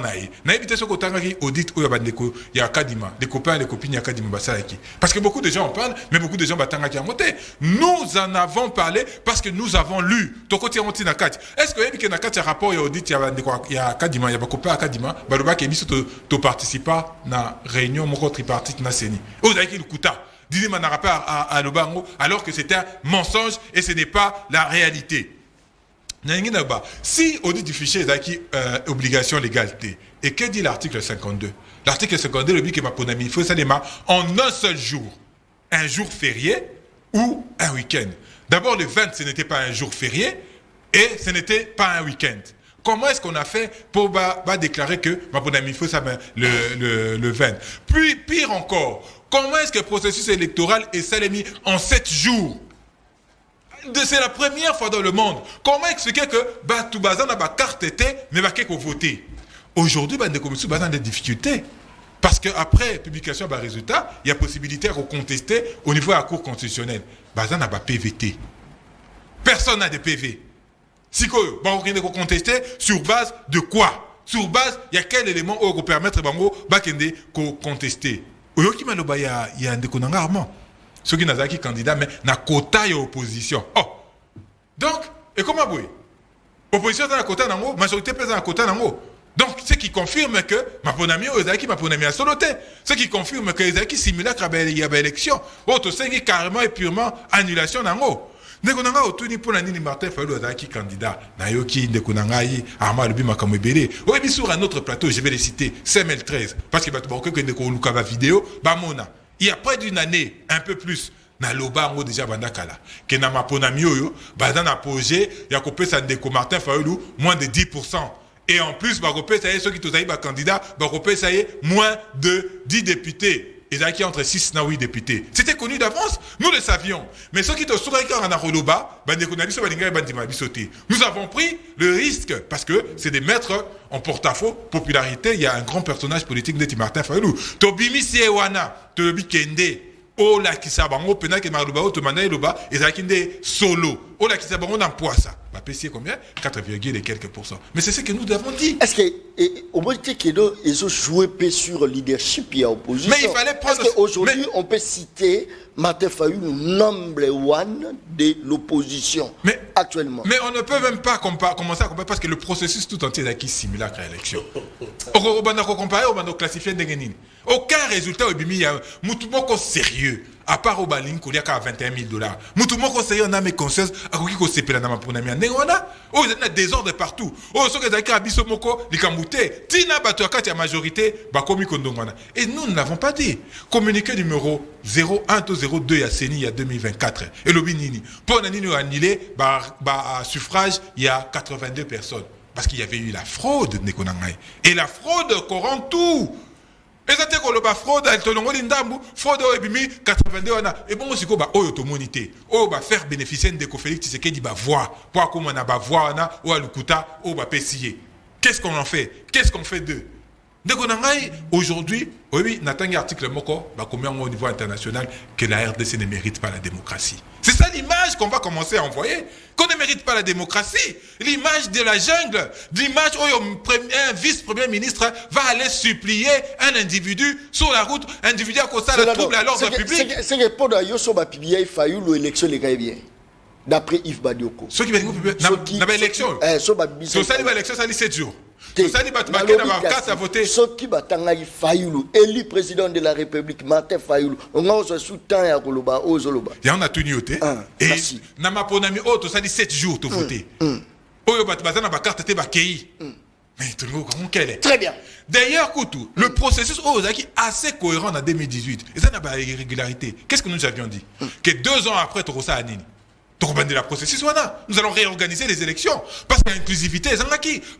Audit, il y a Kadima, des copains et des copines, il y a Kadima Basalaki. Parce que beaucoup de gens en parlent, mais beaucoup de gens battent à monter. Nous en avons parlé parce que nous avons lu. Est-ce que y a un rapport, il y a audit, il y a Kadima, il y a des copains à Kadima, qui ont participé à la réunion tripartite na Seni. Vous avez le Kouta. Didi Manarapa à Lobango, alors que c'est un mensonge et ce n'est pas la réalité. Si audit du fichier est obligation légalité, et que dit l'article 52? L'article 52, le but que il faut ça en un seul jour, un jour férié ou un week-end. D'abord, le 20, ce n'était pas un jour férié et ce n'était pas un week-end. Comment est-ce qu'on a fait pour déclarer que il faut ça le 20? Puis, pire encore, comment est-ce que le processus électoral est salémi en 7 jours? C'est la première fois dans le monde. Comment expliquer que tout bazan a ba carte était mais ba qu'on voter? Aujourd'hui des commissions bazan des difficultés parce que après publication des résultats, il y a possibilité de contester au niveau de la Cour constitutionnelle. Bazan n'a pas PVT. Personne n'a de PV. Si quoi, on contester sur base de quoi? Sur base, il y a quel élément pour permettre de contester? Il y a un déconnant rarement. Ceux qui n'ont pas candidat, mais na quota et opposition. Oh! Donc, et comment vous? Opposition dans la quota, majorité pèse dans la quota. Donc, Donc, ce qui confirme que Maponami Ozaki Maponami a soloté. Ce qui confirme que Ezaki simulacre il y a élection. Autre c'est carrément et purement annulation en haut. Ndekonanga otuni pour la nini Martin Fayulu Ozaki candidat. Nayoki Ndekonanga yi Arma Lubi Makamebele. Oui, sur un autre plateau, je vais les citer. CML13. Parce que Batoubaké que Ndekoluka va vidéo. Bamona. Il y a près d'une année, un peu plus. Na loba ngo déjà bandakala. Que na Maponami Oyo, bazan a projet, ya kopé sa Ndeko Martin Fayulu moins de 10%. Et en plus, ça y est, ceux qui sont candidats, ça y est, moins de 10 députés. Et ça qui entre 6 et 8 députés. C'était connu d'avance, nous le savions. Mais ceux qui sont sur nous avons pris le risque, parce que c'est des maîtres en porte-à-faux, popularité, il y a un grand personnage politique de Martin Fayulu. Tobimi Siewana, Tobi Kende. Oh la kisabango pena ke maruba o tomanda eloba ezakinde solo. Oh la kisabango na poisa. Ba pesier combien 4, et quelques pourcents. Mais c'est ce que nous avons dit. Est-ce que au moins que ils ont joué sur le leadership et opposition. Mais il fallait prendre. Est-ce qu'aujourd'hui on peut citer Martin Fayulu number one de l'opposition actuellement. Mais on ne peut même pas commencer à comparer parce que le processus tout entier est qui simulacre à l'élection. On va comparer, on va classifier des aucun résultat au bimi, il y a moutoumoko sérieux. À part au balin, il y a $21 000. Moutoumoko sérieux, on a mes consciences, à quoi qu'on s'est pelé dans ma ponamia. Oh, il y a des désordres partout. Oh, ce que vous avez dit, moko, les kamouté. Tina, batoaka, la majorité, bakomi kondongwana. Et nous ne l'avons pas dit. Communiqué numéro 01-02 à Seni, il y a 2024. Et le binini. Pour nous annulé, suffrage, il y a 82 personnes. Parce qu'il y avait eu la fraude, et la fraude corrompt tout. Et ça te la fraude, elle te l'envoie l'indambu, fraude au ebimi 82 ans. Et bon aussi quoi, oh auto-monité, oh bah faire bénéficier de Félix Tshisekedi bah voix, pour comment on a bah voix na, ou à l'ukuta, oh bah pessier. Qu'est-ce qu'on en fait? Qu'est-ce qu'on fait d'eux? Dès qu'on a aujourd'hui, oui, Nathan article moko, bah combien au niveau international que la RDC ne mérite pas la démocratie. C'est ça l'image qu'on va commencer à envoyer. Qu'on ne mérite pas la démocratie. L'image de la jungle. L'image où un vice-premier ministre va aller supplier un individu sur la route, individu à cause de trouble à l'ordre public. C'est que pour d'ailleurs, sur ma publié, il faillit l'élection les gars bien. D'après Yves Badioko. Ceux qui veulent dire l'élection. Sur ça, l'élection, ça dit 7 jours. Ça dit ceux qui battent Fayulu, élu président de la République, Martin Fayulu, on a ce soutien à Koloba, aux Zoloba. Il y en a tout nioté. Et Namaponami, ça dit 7 jours, tu voté. Oyo Batbazana, ma carte était bakei. Mais tout le monde, quel est? Très bien. D'ailleurs, Koutou, le processus est assez cohérent en 2018. Et ça n'a pas d'irrégularité. Qu'est-ce que nous avions dit? Que 2 ans après, tu as Anini. Nous allons réorganiser les élections parce qu'il y a inclusivité,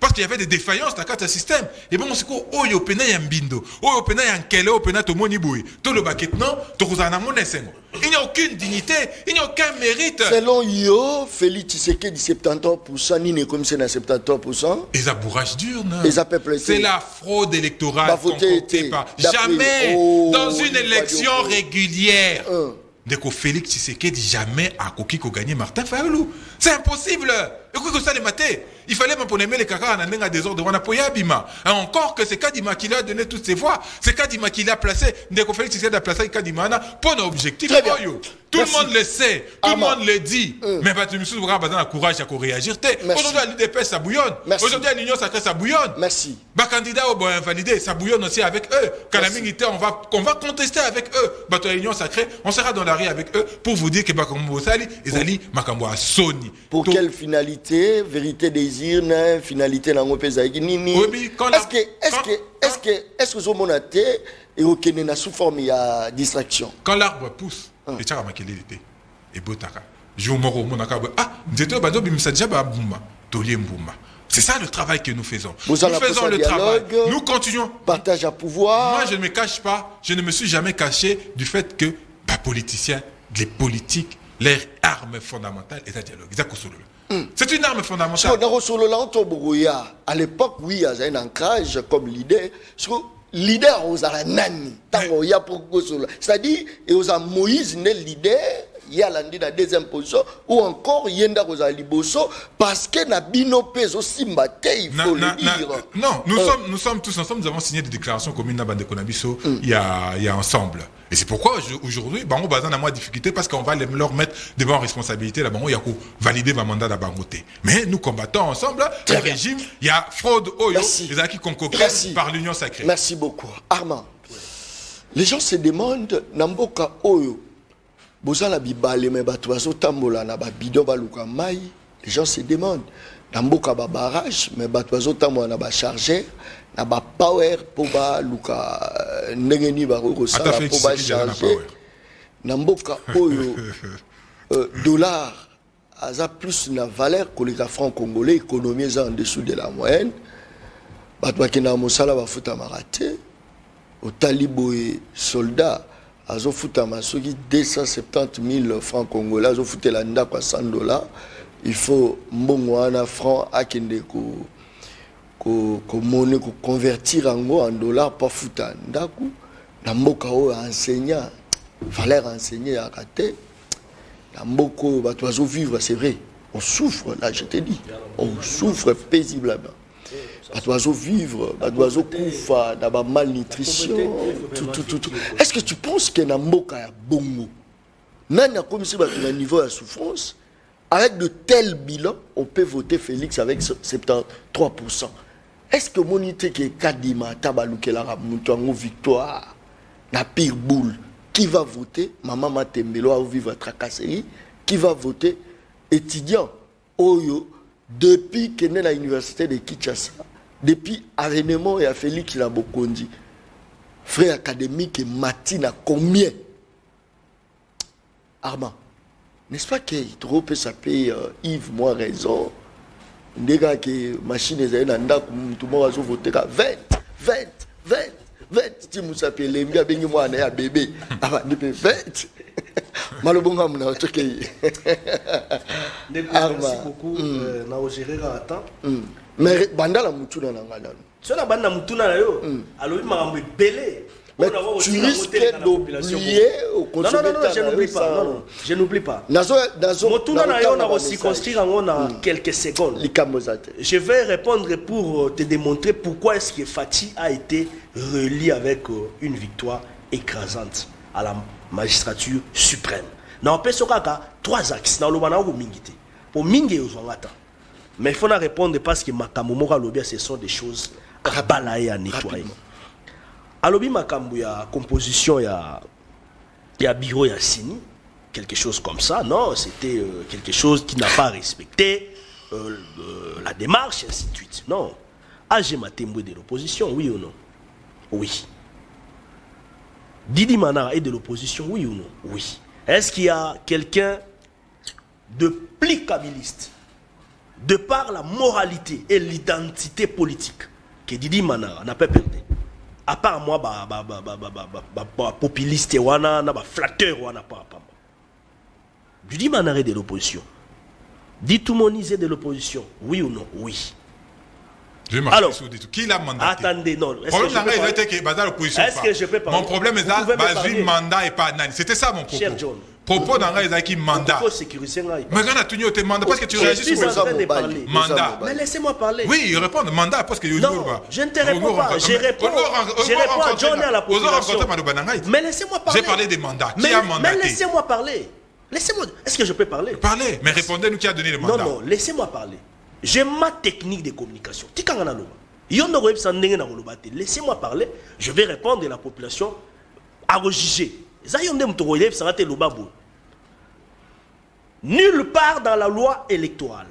parce qu'il y avait des défaillances dans le système. Et bon, c'est quoi? Oh, il y a un bindo, oh, il y a un kele, oh, il y a un moniboué. Tout le baquet, non, il n'y a aucune dignité, il n'y a aucun mérite. Selon Yo, Félix Tshisekedi 73%, Nine comme c'est 73%. Et ça bourrage dur, non? C'est la fraude électorale concoctée par. Jamais dans une élection régulière. Dès Félix Tshisekedi jamais a coquille qu'on gagne Martin Fayulu. C'est impossible. Écoute que ça les maté. Il fallait m'apponer les caca en allant à des ordres. On a poya Bima. Encore que c'est Kadima qui a donné toutes ses voix. C'est Kadima qui l'a placé. Dès que Félix Tshisekedi a placé Kadima pour un objectif. Tout le monde le sait. Tout le monde le dit. Mais tu me souviens pas dans le courage à réagir. Aujourd'hui, à l'UDP, ça bouillonne. Aujourd'hui, à l'Union sacrée, ça bouillonne. Merci. Bah, candidat au invalidé, ça bouillonne aussi avec eux. Quand la militaire, on va contester avec eux. Bah, à l'Union sacrée, on sera dans la rue avec eux pour vous dire que Bakambo Sali, Ezali, Makambo a Sony. Pour quelle finalité? Vérité désir, finalité dans le pays. Est-ce que ce monate est au Kenya sous forme de distraction? Quand l'arbre pousse, et tu as remarqué l'été, et Botaka, je moro monaka, ah, j'étais bado bimsadja babumba, toliembumba. C'est ça le travail que nous faisons. Nous faisons le travail. Nous continuons. Partage à pouvoir. Moi, je ne me cache pas, je ne me suis jamais caché du fait que les politiciens, les politiques, leur arme fondamentale est un dialogue. C'est une arme fondamentale. À l'époque, oui, il y a un ancrage comme l'idée. Leader aux Aranani. C'est-à-dire, il y a Moïse, l'idée. yalandi na deuxième position ou encore yenda kozala liboso parce que na bino peso simba te, il faut le dire. Non, nous sommes tous ensemble, nous avons signé des déclarations communes na bande konabiso il y a ensemble. Et c'est pourquoi aujourd'hui, on va avoir moins de difficultés parce qu'on va leur mettre devant responsabilité là-bas, il y a qu'à valider ma mandat d'Abangoté. Mais nous combattons ensemble le régime, il y a fraude Oyo, les acquis concoctés par l'Union sacrée. Merci beaucoup. Armand, les gens se demandent, Namboka Oyo, Bozala Bibale, mais Batuazo Tambola, Naba Bidon Baluka Mai, les gens se demandent, Namboka Barrage, mais Batuazo Tambola, Naba Chargeur, Naba Power, Poba Luka, Negeni Baroko Sala, Poba Chargeur, Namboka Oyo, dollar, Aza plus na valeur que les francs congolais, économies en dessous de la moyenne, Batouakina Moussala va foutre maraté. Au taliboé soldat, azo futa masoki 270 000 francs congolais, azo futa la nda kwa $100. Il faut mbongwana franc akende ko monnaie ko convertir en dollars pour futa ndaku na mboka o enseignant valeur enseigner à raté na mboko ba azo vivre, c'est vrai, on souffre là, je te dis, on souffre paisiblement. Badoiseau vivre, badoiseau koufa, d'aba malnutrition, tout. Est-ce que tu penses que Namboka ya bongo? Nani a comme si un niveau de souffrance, avec de tels bilans, on peut voter Félix avec 73%. Est-ce que monité qui est Kadima, Tabalouke la Moutango victoire, na pire boule, qui va voter? Maman Matembelo a vivre à tracasserie, qui va voter? Étudiant, Oyo, depuis qu'il est à l'université de Kinshasa, depuis avènement et à Félix Labokondi, frère académique et Matine à combien? Armand, n'est-ce pas que trop peut s'appeler Yves, moi raison? Des gars qui machine est tout le monde a voté 20. Si vous appelez les gars, moi un bébé, avant de 20. Malobonga muna otokeyi. Merci beaucoup. Na ogérer à temps. Mais bandala mutuna na ngala. Cela banda mutuna na yo. Alobi makambo belé. Mais tu risques d'oublier au consommateur. Non, je n'oublie pas. Non, je n'oublie pas. Mutuna na yo na reconstruire en quelques secondes. Je vais répondre pour te démontrer pourquoi est-ce que Fati a été relié avec une victoire écrasante à la magistrature suprême. Na opeso kaka 3 axes na lobana ko mingité. Pour mingi ozongata. Mais il faut répondre parce que makambo moka lobia ce sont des choses à balayer, à nettoyer. Alobi makambo ya composition ya bureau ya Sini, quelque chose comme ça. Non, c'était quelque chose qui n'a pas respecté la démarche, ainsi de suite. Non. Age Matembo de l'opposition, oui ou non? Oui. Didi Manara est de l'opposition, oui ou non? Oui. Est-ce qu'il y a quelqu'un de plicabiliste, de par la moralité et l'identité politique, que Didi Manara n'a pas perdu? À part moi, populiste, flatteur, Didi Manara est de l'opposition. Dit-tout Moniz est de l'opposition, oui ou non? Oui. Alors, qui l'a mandaté? Attendez, non. Est-ce que je peux parler? Mon problème est là, le mandat et pas Nani. C'était ça mon propos. Cher John. Propos d'un gars qui mandat. Mais quand tu as mandat, parce que tu réagis sur le mandat. Mais laissez-moi parler. Oui, répondre mandat parce que non, je ne te réponds pas. Je réponds à John et à la population. Mais laissez-moi parler. J'ai parlé des mandats. Qui a mandaté? Mais laissez-moi parler. Laissez-moi. Est-ce que je peux parler? Parlez. Mais répondez-nous qui a donné le mandat. Non, laissez-moi parler. J'ai ma technique de communication. Laissez-moi parler. Je vais répondre à la population à rejuger. Nulle part dans la loi électorale,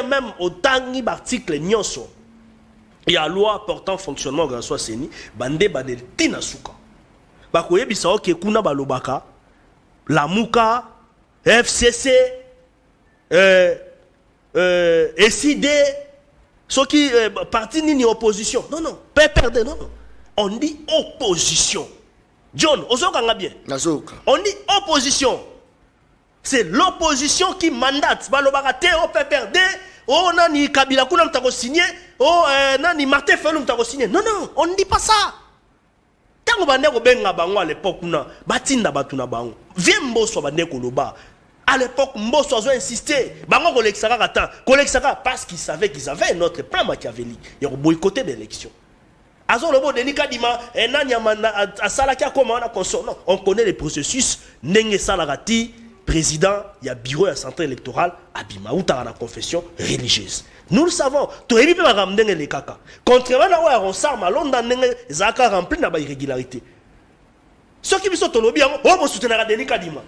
même au tangi article nyonso, il y a loi portant fonctionnement de la Seni, bande badel tinasuka. Bakoye bisao ke kuna balobaka, la Mouka, FCC, SID, ceux qui parti ni opposition. Non, pas perdre, non. On dit opposition. John, Ozoka bien. On dit opposition. C'est l'opposition qui mandate. Balobakate, au PPRD, oh nani Kabila Kuna mtako signé, oh nani Martin Fayulu mtako signé. Non, on ne dit pas ça. Tant tango bandeko benga bango à l'époque kuna batinda batuna bango vie Mbosso bandeko loba à l'époque Mbosso a insisté bango kolexaka kata kolexaka parce qu'ils savaient qu'ils avaient notre plan machiavélique ya boycotter l'élection azo lobo Denis Kadima nani a salaka comme on a consort non on connaît les processus ndenge salagati président il y a bureau ya centre électoral abima ou ta na confession religieuse. Nous le savons. Tout est bien ramené les caca. Contrairement à on s'arme à Londres, Zaka rempli na ba irrégularité. Ceux qui sont au lobby, on va soutenir Denis Kadima.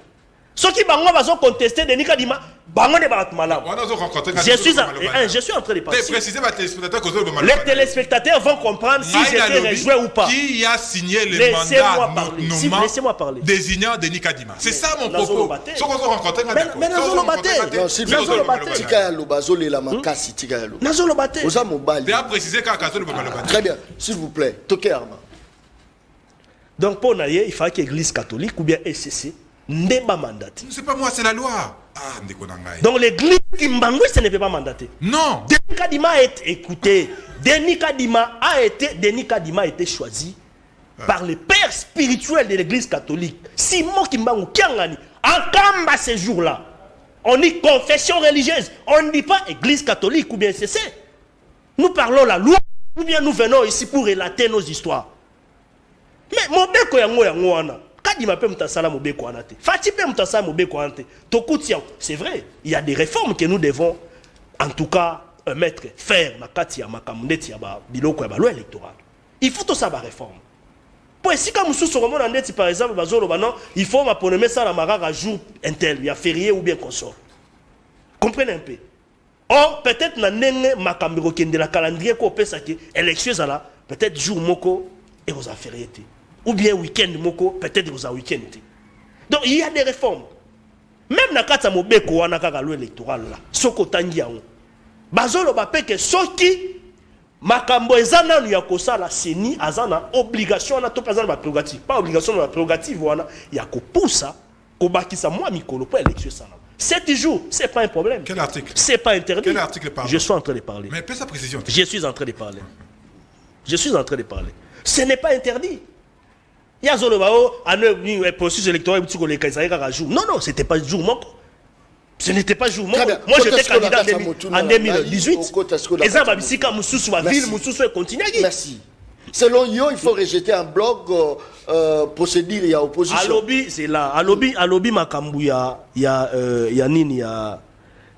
Ceux qui vont contester Denis Kadima, je suis en train de parler. Les téléspectateurs vont comprendre si j'étais rejoué ou pas. Qui a signé le mandat laissez-moi parler. Désignant Denis Kadima. C'est ça mon propos. Mais très bien, s'il vous plaît. Toké Arma. Donc pour naïe, il faut que l'Église catholique ou bien SCC n'est pas mandaté. C'est pas moi, c'est la loi. Donc l'église Kimbangwe, ce n'est pas mandaté. Non. Denis Kadima a été écouté. Denis Kadima a été choisi par les pères spirituels de l'église catholique. Simon Kimbangu Kiangani, en Kamba ces jours-là, on dit confession religieuse. On ne dit pas église catholique ou bien CC. Nous parlons la loi ou bien nous venons ici pour relater nos histoires. Mais mon beko yango wana. Kadima pe mutasala mobeko anate. Fati pe mutasala mobeko anate. Tokutia, c'est vrai, il y a des réformes que nous devons en tout cas mettre faire na kati ya makamundeti ya ba biloko ya ba loi électorale. Il faut tout ça ba réforme. Pour si comme sous sur mon ndeti par exemple bazolo banon, il faut m'apponer ça la marara jour intel, il y a férié ou bien consort. Comprenez un peu. Or peut-être na nenge makambiro kende la calendrier ko pesa ki élection là, peut-être jour moko et vous a férié. Ou bien week-end moko, peut-être vous avez week-end. Donc il y a des réformes. Même na kata mobeko wana kaka loi électorale là, soko tangi yango. Bazolo ba peke soki makambo ezana ya kosala seni azana obligation na to présenter ba prérogative, pas obligation na prérogative wana ya ko poussa ko bakisa moi mikolo pour élection ça. 7 jours, c'est pas un problème. Quel article? C'est pas interdit. Quel article parle? Je suis en train de parler. Mais fais sa précision. Je suis en train de parler. Je suis en train de parler. Ce n'est pas interdit. Il y a un processus électoral non, non, c'était pas jour moko. Ce n'était pas jour moko. Moi, j'étais candidat en 2018. Et ça, Babisika, Moussoussou, la ville, Moussoussou, et continue. Merci. Selon Yo, il faut rejeter un bloc, procédure, il y a opposition. Alobi, c'est là. Alobi, Makambu, il y a Nini,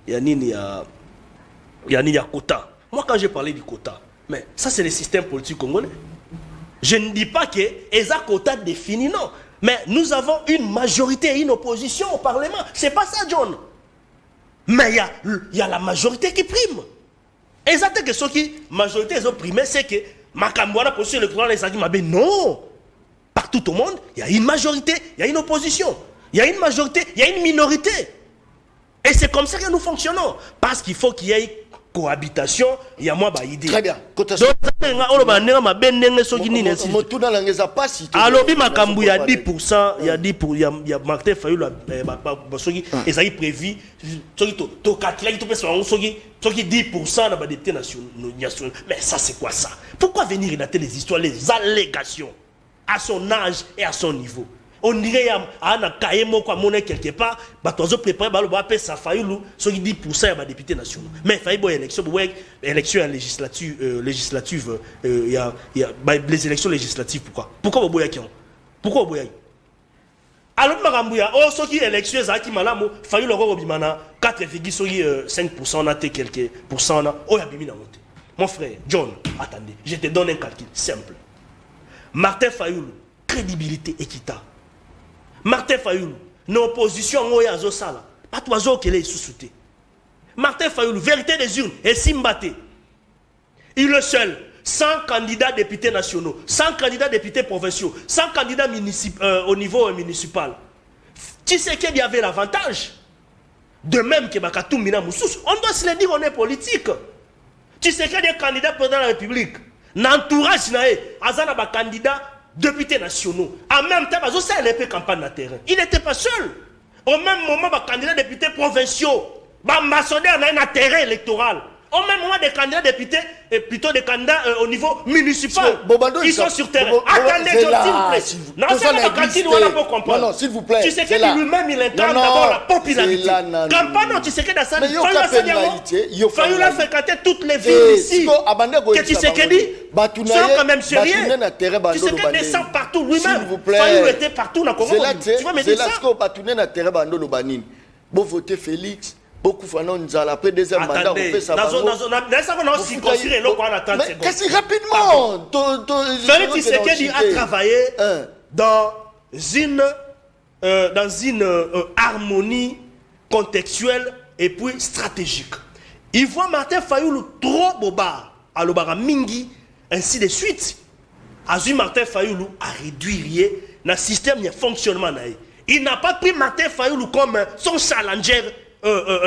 il y a quota. Moi, quand j'ai parlé du quota, mais ça, c'est le système politique congolais. Je ne dis pas que les quotas définis, non. Mais nous avons une majorité et une opposition au Parlement. C'est pas ça, John. Mais il y a la majorité qui prime. Exactement que ce qui majorité est opprimée, c'est que Makambouana processus électoral les a dit non. Partout au monde, il y a une majorité, il y a une opposition. Il y a une majorité, il y a une minorité. Et c'est comme ça que nous fonctionnons. Parce qu'il faut qu'il y ait cohabitation, il y a moins d'idées. Très bien. Alobi makambu il y a 10%, il y a 10%, il y a Martin Fayulu et ça est prévu to 4 to pesa 10% na ba député national. Mais ça c'est quoi ça? Pourquoi venir relater les histoires, les allégations à son âge et à son niveau? On dirait à Kayemo quoi monnaie quelque part, bah toi préparé bah le bah ça Fayulu ce qui 10% à député national. Mais Fayulu élection législative il y a les élections législatives pourquoi boya qui pourquoi boya alors makambuya oh ce qui élection za ki malamu Fayulu ko bimana 4,5% na te quelques pourcent na oh ya bimina monte. Mon frère John, attendez, je te donne un calcul simple. Martin Fayulu, crédibilité équitable. Martin Fayulu, nos oppositions ont eu sala. Pas toi qui les sous-souté. Martin Fayulu, vérité des urnes, et Simbaté. Il est le seul. 100 candidats députés nationaux, 100 candidats députés provinciaux, 100 candidats au niveau municipal. Tu sais qu'il y avait l'avantage. De même que Bakatou Mina Moussous, on doit se le dire, on est politique. Tu sais qu'il y a des candidats pour la République. N'entourage, Azana ba candidat députés nationaux. En même temps, il a fait campagne de terrain. Il n'était pas seul. Au même moment, les candidats députés provinciaux, ambassadeurs dans un terrain électoral. au même moment des candidats députés, et plutôt des candidats au niveau municipal. Ils sont sur terrain. Attendez, s'il vous plaît. Non, c'est la cantine, on a pas comprendre. Non, s'il vous plaît. Tu sais que lui-même, il incarne d'abord la popularité. Campagne, tu sais que dans ça, il a fréquenté toutes les villes ici. Que tu sais que dit, ils sont quand même sérieux. Tu sais qu'il descend partout. Lui-même, il était partout dans le Congo. Tu vas me dire ça? Bon, voter Félix. Beaucoup de fois, après deuxième mandat, on fait ça. Mais qu'est-ce rapidement? Félix Tshisekedi a travaillé dans une harmonie contextuelle et puis stratégique. Il voit Martin Fayoulou trop boba, à l'obara mingi, ainsi de suite. Azui Martin Fayoulou a réduit le système de fonctionnement. Il n'a pas pris Martin Fayoulou comme son challenger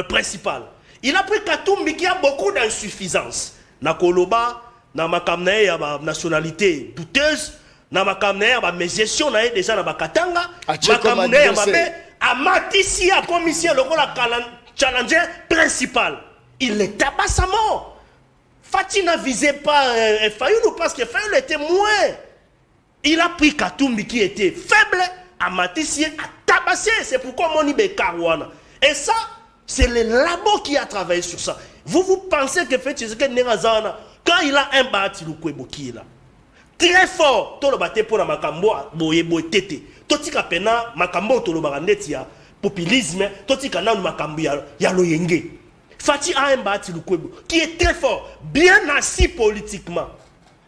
principal. Il a pris Katumbi qui a beaucoup d'insuffisance. Na Koloba, na makamne ya ba nationalité douteuse, na makamne ya ba gestion na déjà na Bakatanga, makamne ya mabe amatisi a commission le challenger principal. Il est tabasse à mort. Fati n'a visé pas Fayoulou parce que Fayoulou était moins. Il a pris Katumbi qui était faible, amatisi a tabassé. C'est pourquoi Monibe Karouana. Et ça, c'est le labo qui a travaillé sur ça. Vous pensez que quand il a un bâti, très fort, tout le bâti pour la makambo, boye tete. Totika pena makambo to le barandetia, populisme, totika na makambo ya loyenge. Fati a un bâti qui est très fort, bien assis politiquement.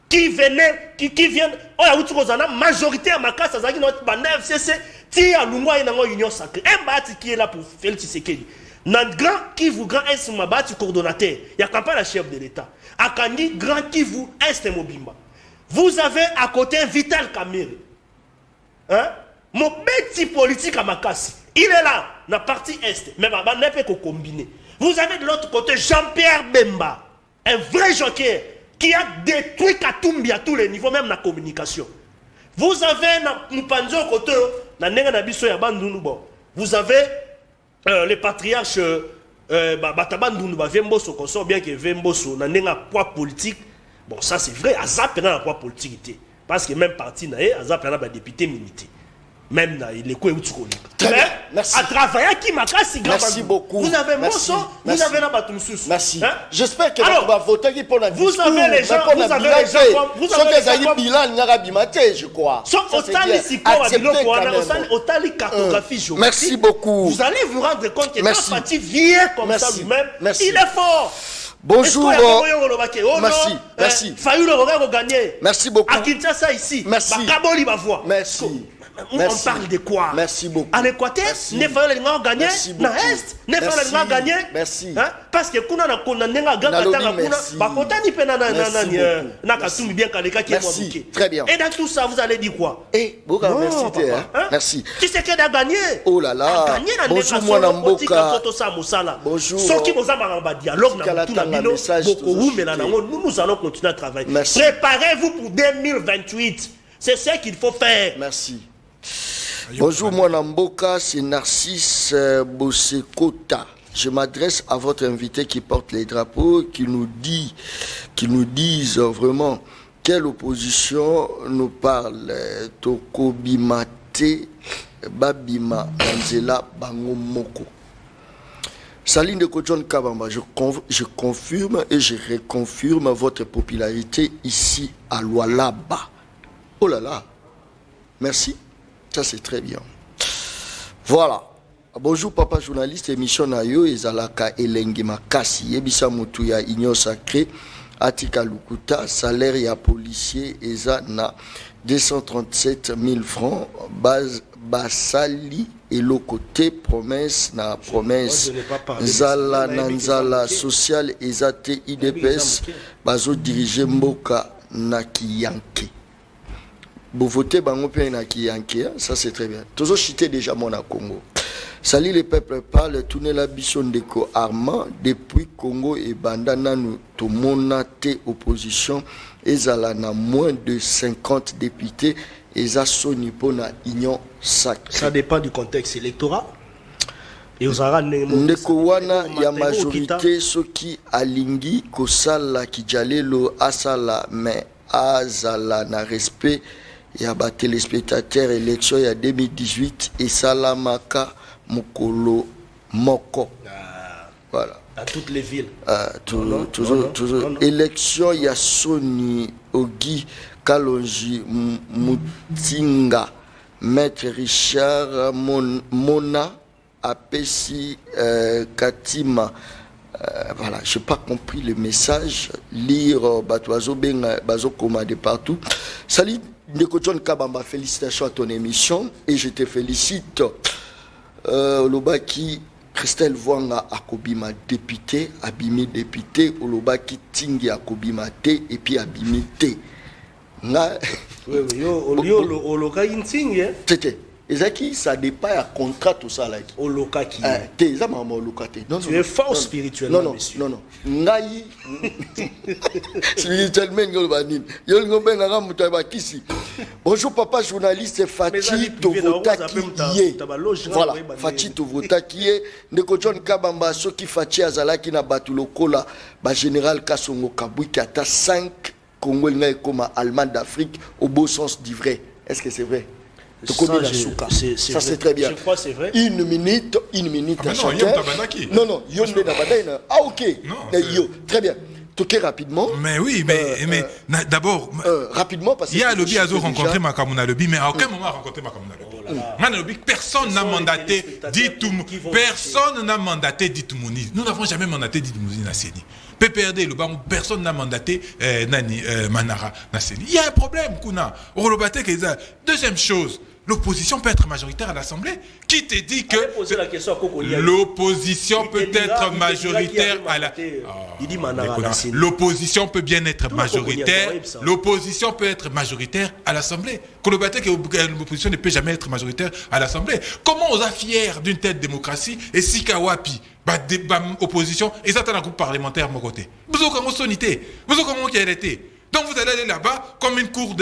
Qui venait, qui vient, la majorité à ma casse, à notre bande FCC, qui a l'union sacrée. Un bâti qui est là pour Félix Tshisekedi. Notre grand Kivu, grand est ma bâti coordonnateur. Il y a pas la chef de l'État. À Kandi, grand Kivu, est Mobimba. Vous avez à côté Vital Kamere. Hein? Mon petit politique à ma casse. Il est là, dans la partie est. Mais ma bande n'est pas combiner. Vous avez de l'autre côté Jean-Pierre Bemba. Un vrai joker. Qui a détruit Katumbi à tous les niveaux, même la communication. Vous avez, vous avez les patriarches, bien que Vemboso n'a pas poids politique. Bon, ça c'est vrai, Azap n'a pas poids politique. Parce que même parti, Azap n'a pas député militaire. Même il est quoi très bien, merci. À travailler qui m'a cassé. Merci beaucoup. Vous avez Mosso, vous avez la Batumsus. Merci. Hein? J'espère que vous va voter pour la discours. Vous avez les gens, vous avez les gens, vous avez les gens. Bilan n'arabimate, je crois. Sauf cartographie géographique. Merci beaucoup. Vous allez vous rendre compte que quand Fati vient comme ça lui-même, il est fort. Bonjour. Merci. Merci. Merci beaucoup. À Kinshasa ici. Merci. Merci. On parle de quoi? Merci beaucoup. À l'Équateur, ne fallait pas gagner. Na Est, ne fallait pas gagner. Merci. Parce que kuna na condamné na ganga tanga kuna, ba kotani pena na kasumi bien kaleka qui est merci. Très bien. Et dans tout ça, vous allez dire quoi? Eh, beaucoup merci. Merci. Tu sais qu'il a gagné. Oh là là. Bonjour moi Namboka. Bonjour. Ceux qui nous ont en dialogue na tout na nous allons continuer à travailler. Préparez-vous pour 2028. C'est ce qu'il faut faire. Merci. Bonjour, moi Namboka, c'est Narcisse Bossekota. Je m'adresse à votre invité qui porte les drapeaux, qui nous disent vraiment quelle opposition nous parle. Tokobimate, Babima, Anzela, Bangomoko. Saline de Kojon Kabamba, je confirme et je reconfirme votre popularité ici à Lualaba. Oh là là, merci. Ça, c'est très bien. Voilà. Bonjour, papa journaliste, émission Nayo, Ezalaka Elengi Makasi, Ebisa Mutuya, Union Sacrée, Atika Lukuta, salaire ya policier, Eza na 237 000 francs, base Basali et le côté promesse na promesse Zala Nanzala social Ezate IDPS, Bazo dirige Mboka Nakiyanke. Vous votez Bango Nakiyanke, ça c'est très bien. Toujours cité déjà mon Congo. Salut les peuples parle, tourner la bisson de Ko Armand depuis Congo et Bandana nous tout monate opposition ezala na moins de 50 députés et ça soni pour na union sacrée. Ça dépend du contexte électoral. Et aux arabes, ndeko wana ya majorité soki alingi kosala kijalelo asala mais azala na respect ya ba téléspectateurs élection ya 2018 et salamaka mokolo moko. Voilà. Dans toutes les villes. Toujours. Élection ya Soni Ogi Kalonji Mutinga Maître Richard Mona Apesi Katima. Voilà, je n'ai pas compris le message. Lire Batoazo Ben Bazo Koma de partout. Salut Ndeko John Kabamba, félicitations à ton émission et je te félicite. Olobaki Christelle Vwanga Akobima député, Abimi député, Olobaki Tingi Akobima T et puis Abimi T. Oui, Oloka Intingi. C'était. Ezaki, ça dépend à contrat tout ça là. Oloka qui. T'es ça maman Oloka T. Tu es fort spirituellement, monsieur. Non. Ngai. Spirituellement ngolbanin. Yo ngombenga nga mutu abakisi. Bonjour papa journaliste Fati Tovotaki. Voilà, Fati Tovotaki. Ndeko John Kabamba soki Fati azalaki na batu lokola ba général Kasongo Kabwiki ata 5 Congo ngai comme allemand d'Afrique au beau sens du vrai. Est-ce que c'est vrai? Ça c'est très bien. Je crois que c'est vrai. Une minute à chacun. Non, Yombe Nabadaina. Ah ok. Yo, très bien. Toquer rapidement. Mais oui, mais d'abord. Rapidement parce que. Il y a le lobby à rencontrer Makamuna Lobby, mais à aucun moment rencontré Makamuna Lobby. Personne n'a mandaté personne n'a mandaté Ditoumoni. Nous n'avons jamais mandaté Ditoumoni Nasseni. PPRD, le banc, personne n'a mandaté Manara Nasseni. Il y a un problème, Kuna. Deuxième chose. L'opposition peut être majoritaire à l'Assemblée. Qui te dit que l'opposition peut être majoritaire à la... L'opposition peut bien être majoritaire. L'opposition peut être majoritaire à l'Assemblée. L'opposition ne peut jamais être majoritaire à l'Assemblée. Comment on est fier d'une telle démocratie et si Kawapi opposition et ça un groupe parlementaire à mon côté. Vous avez comment sonité, vous avez comment qui a été. Donc vous allez aller là-bas comme une cour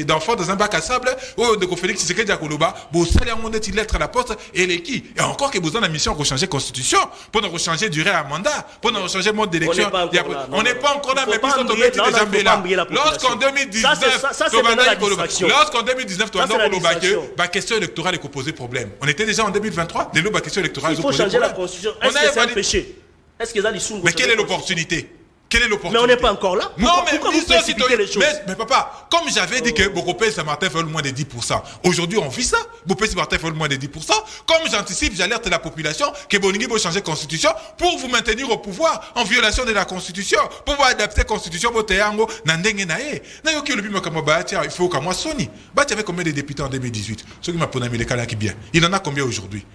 d'enfants dans un bac à sable ou de Félix Tshisekedi Akoloba, vous allez en une lettre à la poste et les qui. Et encore que vous avez la mission pour changer la constitution, pour nous changer durée à mandat, pour nous changer le mode d'élection. On n'est pas encore là, mais puis on met des jambes là. Lorsqu'en 2019, la question électorale est posée problème. On était déjà en 2023, dès la question électorale. Il faut changer la constitution. Est-ce que c'est un péché? Est-ce que mais quelle est l'opportunité? Quelle est l'opportunité? Mais on n'est pas encore là. Non, mais pourquoi vous précipitez les choses? Mais papa, comme j'avais dit que Bokopé Saint-Martin fait le moins de 10%, aujourd'hui on vit ça. Bokopé Saint-Martin fait le moins de 10%. Comme j'anticipe, j'alerte la population que Boningi va changer de constitution pour vous maintenir au pouvoir en violation de la constitution, pour vous adapter la constitution, il faut qu'à moi Sony. Tu avais combien de députés en 2018? Ceux qui m'ont mis les cas qui bien. Il en a combien aujourd'hui?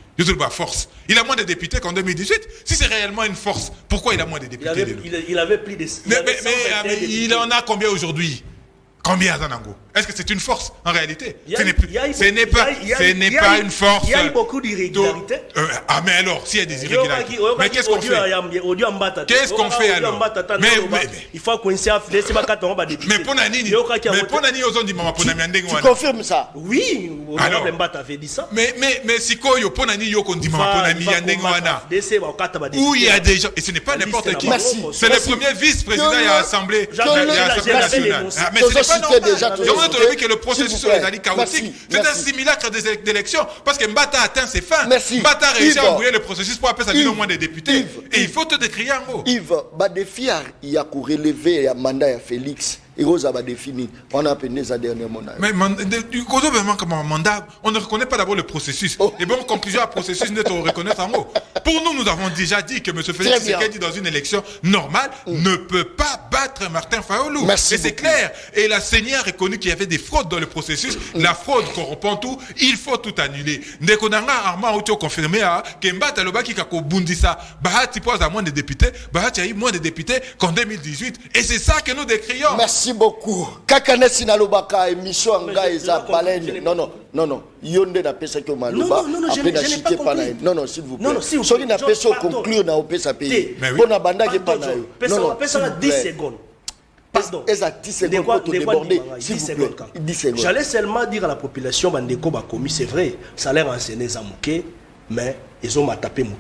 Force. Il a moins de députés qu'en 2018. Si c'est réellement une force, pourquoi il a moins de députés? Il avait plus de... Mais il en a combien aujourd'hui? Combien Zanango? Est-ce que c'est une force en réalité? Ce n'est pas une force. Il y a eu beaucoup d'irrégularités. Mais alors, s'il y a des irrégularités, mais qu'est-ce qu'on fait? Qu'est-ce qu'on fait alors? Il faut qu'on s'y affile. Mais Ponani, tu confirmes ça? Oui, alors Mbata avait dit ça. Mais si Koyo Ponani yo kondi Ponani Yandengoana. Où il y a des gens, et ce n'est pas n'importe qui. C'est le premier vice-président de l'Assemblée nationale. Mais ce n'est pas normal. Que le processus est chaotique. C'est un simulacre d'élection parce que Mbata atteint ses fins. Mbata réussit à embrouiller le processus pour appeler sa vie au moins des députés. Et il faut te décrire en mot. Yves, Badefi il y a pour relever le mandat de Félix. Et Rosa va définir. On a appelé ça dernier mandat. Mais du coup, comme un mandat, on ne reconnaît pas d'abord le processus. Et bon, conclusion à processus, on reconnaît en mot. Pour nous, nous avons déjà dit que M. Félix Tshisekedi, dans une élection normale, ne peut pas battre Martin Fayulu. Et c'est clair. Et la CENI a reconnu qu'il y avait des fraudes dans le processus. La fraude corrompt tout. Il faut tout annuler. Ndekonanga Armand Auto confirmé que Mbata Lobaki Kako Bundisa, Bahati pose à moins de députés. Bahati a eu moins de députés qu'en 2018. Et c'est ça que nous décrions. Merci beaucoup. Kakane Sinalobaka émission anga eza balene. Non. Yonde na pesa que Maluba. Non, je n'ai pas compris. Non, s'il vous plaît. Non, si vous na pesa conclure na opesa pays. Bona banda ke pana yo. Pesa 10 secondes. Pardon. Eza 10 secondes pour te déborder. 10 secondes. 10 secondes. J'allais seulement dire à la population bandeko ba commis, c'est vrai. Salaire enseigné Zamouké. mais ils ont tapé mon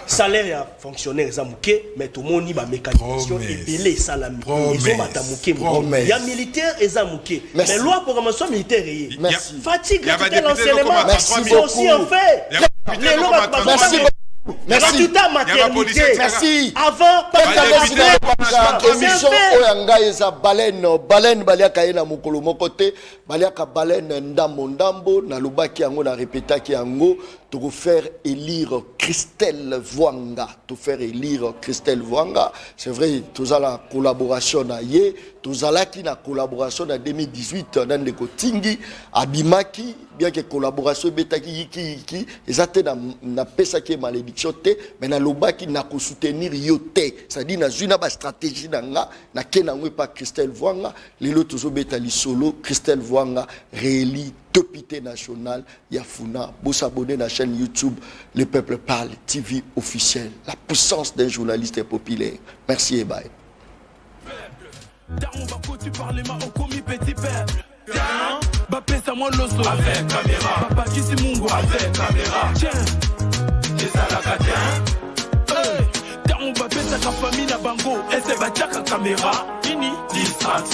salaire ya fonctionnaire ils ont mouké mais tout le monde y va mécanisation et belé salami ils ont tapé mouké il y a militaire ils ont mouké mais loi programmation militaire merci fatigue l'enseignement c'est aussi en fait les lois merci. Merci. Merci. Avant, émission Oyanga eza baleine baliaka na mokolo mokote baliaka baleine ndambo na lubaki yango na répétaki yango to faire élire Christelle Vwanga c'est vrai tous à la collaboration na ye tous à la qui na collaboration en 2018 dans le Kotingi abimaki bien que collaboration betaki ki ezate na pesa ki malédiction te mais na lobaki na ko soutenir yote ça dit na zuna ba stratégie na kenangwe pa Christelle Vwanga lelo tozo betali solo Christelle Vwanga rééli député national Yafuna vous s'abonner à la chaîne YouTube Le Peuple Parle TV officiel la puissance d'un journaliste populaire merci et bye. Tu parles ma au commis petit peuple. Bapesa moi l'osso avec caméra. Papa qui si mungo avec caméra. Tiens, c'est ça la caméra. Dans on bapesa ka famille na bango et c'est bachaka caméra. Nini distraction.